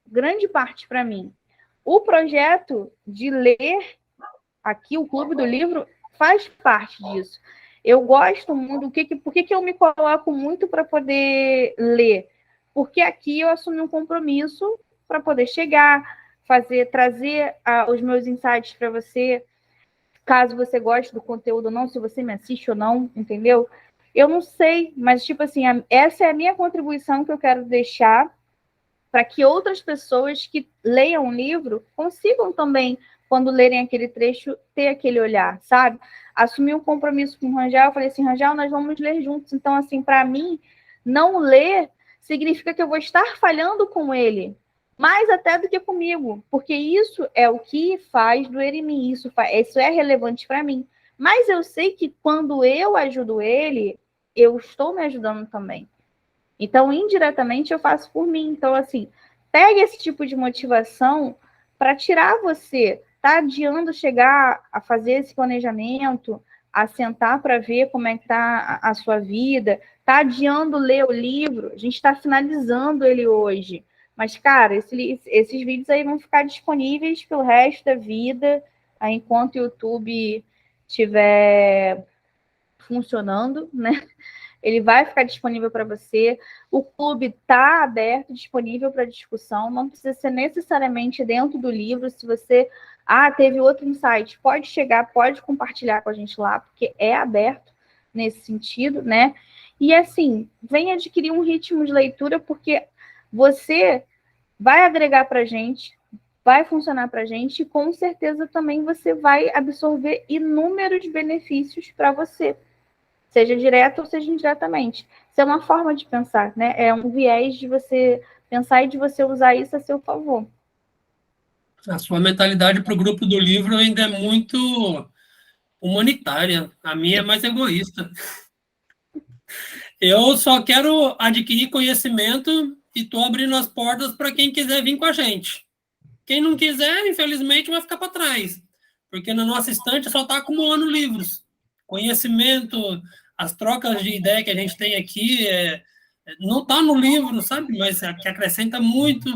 grande parte para mim. O projeto de ler aqui, o Clube do Livro, faz parte disso. Eu gosto muito. Por que eu me coloco muito para poder ler? Porque aqui eu assumi um compromisso para poder chegar, trazer os meus insights para você, caso você goste do conteúdo ou não, se você me assiste ou não, entendeu? Eu não sei, mas, tipo assim, essa é a minha contribuição que eu quero deixar para que outras pessoas que leiam o livro consigam também, quando lerem aquele trecho, ter aquele olhar, sabe? Assumir um compromisso com o Rangel, eu falei assim: Rangel, nós vamos ler juntos. Então, assim, para mim, não ler significa que eu vou estar falhando com ele, mais até do que comigo, porque isso é o que faz doer em mim, isso é relevante para mim. Mas eu sei que quando eu ajudo ele, eu estou me ajudando também. Então, indiretamente, eu faço por mim. Então, assim, pegue esse tipo de motivação para tirar você. Tá adiando chegar a fazer esse planejamento, a sentar para ver como é que tá a sua vida, tá adiando ler o livro, a gente está finalizando ele hoje. Mas, cara, esses vídeos aí vão ficar disponíveis pelo resto da vida, enquanto o YouTube estiver funcionando, né? Ele vai ficar disponível para você. O clube está aberto, disponível para discussão. Não precisa ser necessariamente dentro do livro. Se você teve outro insight, pode chegar, pode compartilhar com a gente lá, porque é aberto nesse sentido, né? E assim, vem adquirir um ritmo de leitura, porque você vai agregar para a gente, vai funcionar para a gente, e com certeza também você vai absorver inúmeros benefícios para você, seja direto ou seja indiretamente. Isso é uma forma de pensar, né? É um viés de você pensar e de você usar isso a seu favor. A sua mentalidade para o grupo do livro ainda é muito humanitária. A minha é mais egoísta. Eu só quero adquirir conhecimento e estou abrindo as portas para quem quiser vir com a gente. Quem não quiser, infelizmente, vai ficar para trás. Porque na nossa estante só está acumulando livros. Conhecimento, as trocas de ideia que a gente tem aqui não está no livro, sabe? Mas que acrescenta muito.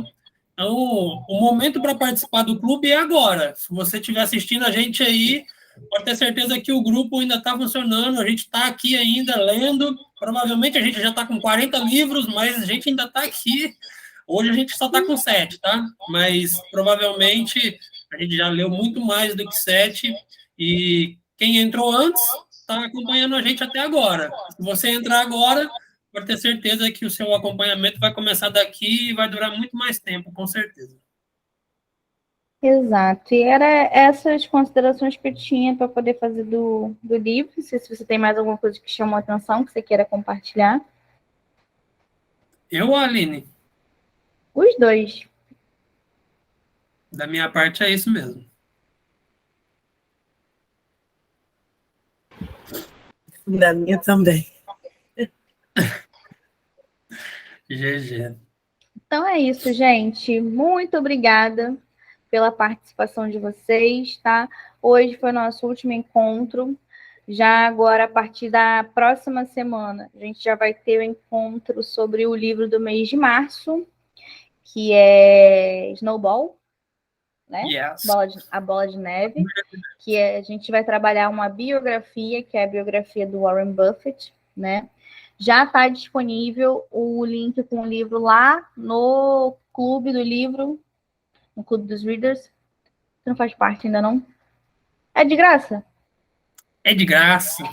Então, o momento para participar do clube é agora. Se você estiver assistindo a gente aí, pode ter certeza que o grupo ainda está funcionando, a gente está aqui ainda lendo. Provavelmente a gente já está com 40 livros, mas a gente ainda está aqui. Hoje a gente só está com 7, tá? Mas provavelmente a gente já leu muito mais do que 7. E quem entrou antes está acompanhando a gente até agora. Se você entrar agora, pode ter certeza que o seu acompanhamento vai começar daqui e vai durar muito mais tempo, com certeza. Exato. E era essas considerações que eu tinha para poder fazer do livro. Não sei se você tem mais alguma coisa que chamou a atenção, que você queira compartilhar. Eu, Aline? Os dois. Da minha parte é isso mesmo. Da minha também. GG. Então é isso, gente. Muito obrigada pela participação de vocês, tá? Hoje foi nosso último encontro. Já agora, a partir da próxima semana, a gente já vai ter o encontro sobre o livro do mês de março, que é Snowball, né? Yes. A Bola de Neve, que a gente vai trabalhar uma biografia, que é a biografia do Warren Buffett, né? Já está disponível o link com o livro lá no Clube do Livro, no Clube dos Readers. Você não faz parte ainda, não? É de graça? É de graça.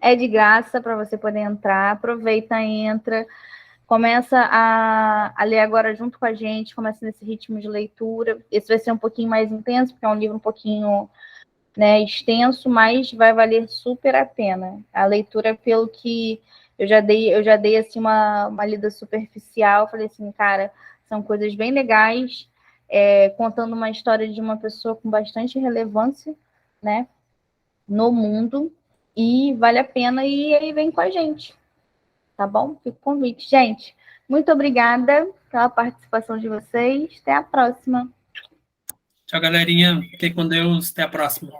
É de graça para você poder entrar. Aproveita, entra. Começa a ler agora junto com a gente. Começa nesse ritmo de leitura. Esse vai ser um pouquinho mais intenso, porque é um livro um pouquinho, né, extenso, mas vai valer super a pena. A leitura, pelo que eu já dei assim, uma lida superficial. Falei assim, cara, são coisas bem legais, contando uma história de uma pessoa com bastante relevância, né, no mundo, e vale a pena, e aí vem com a gente, tá bom? Fica o convite. Gente, muito obrigada pela participação de vocês. Até a próxima. Tchau, galerinha. Fiquem com Deus. Até a próxima.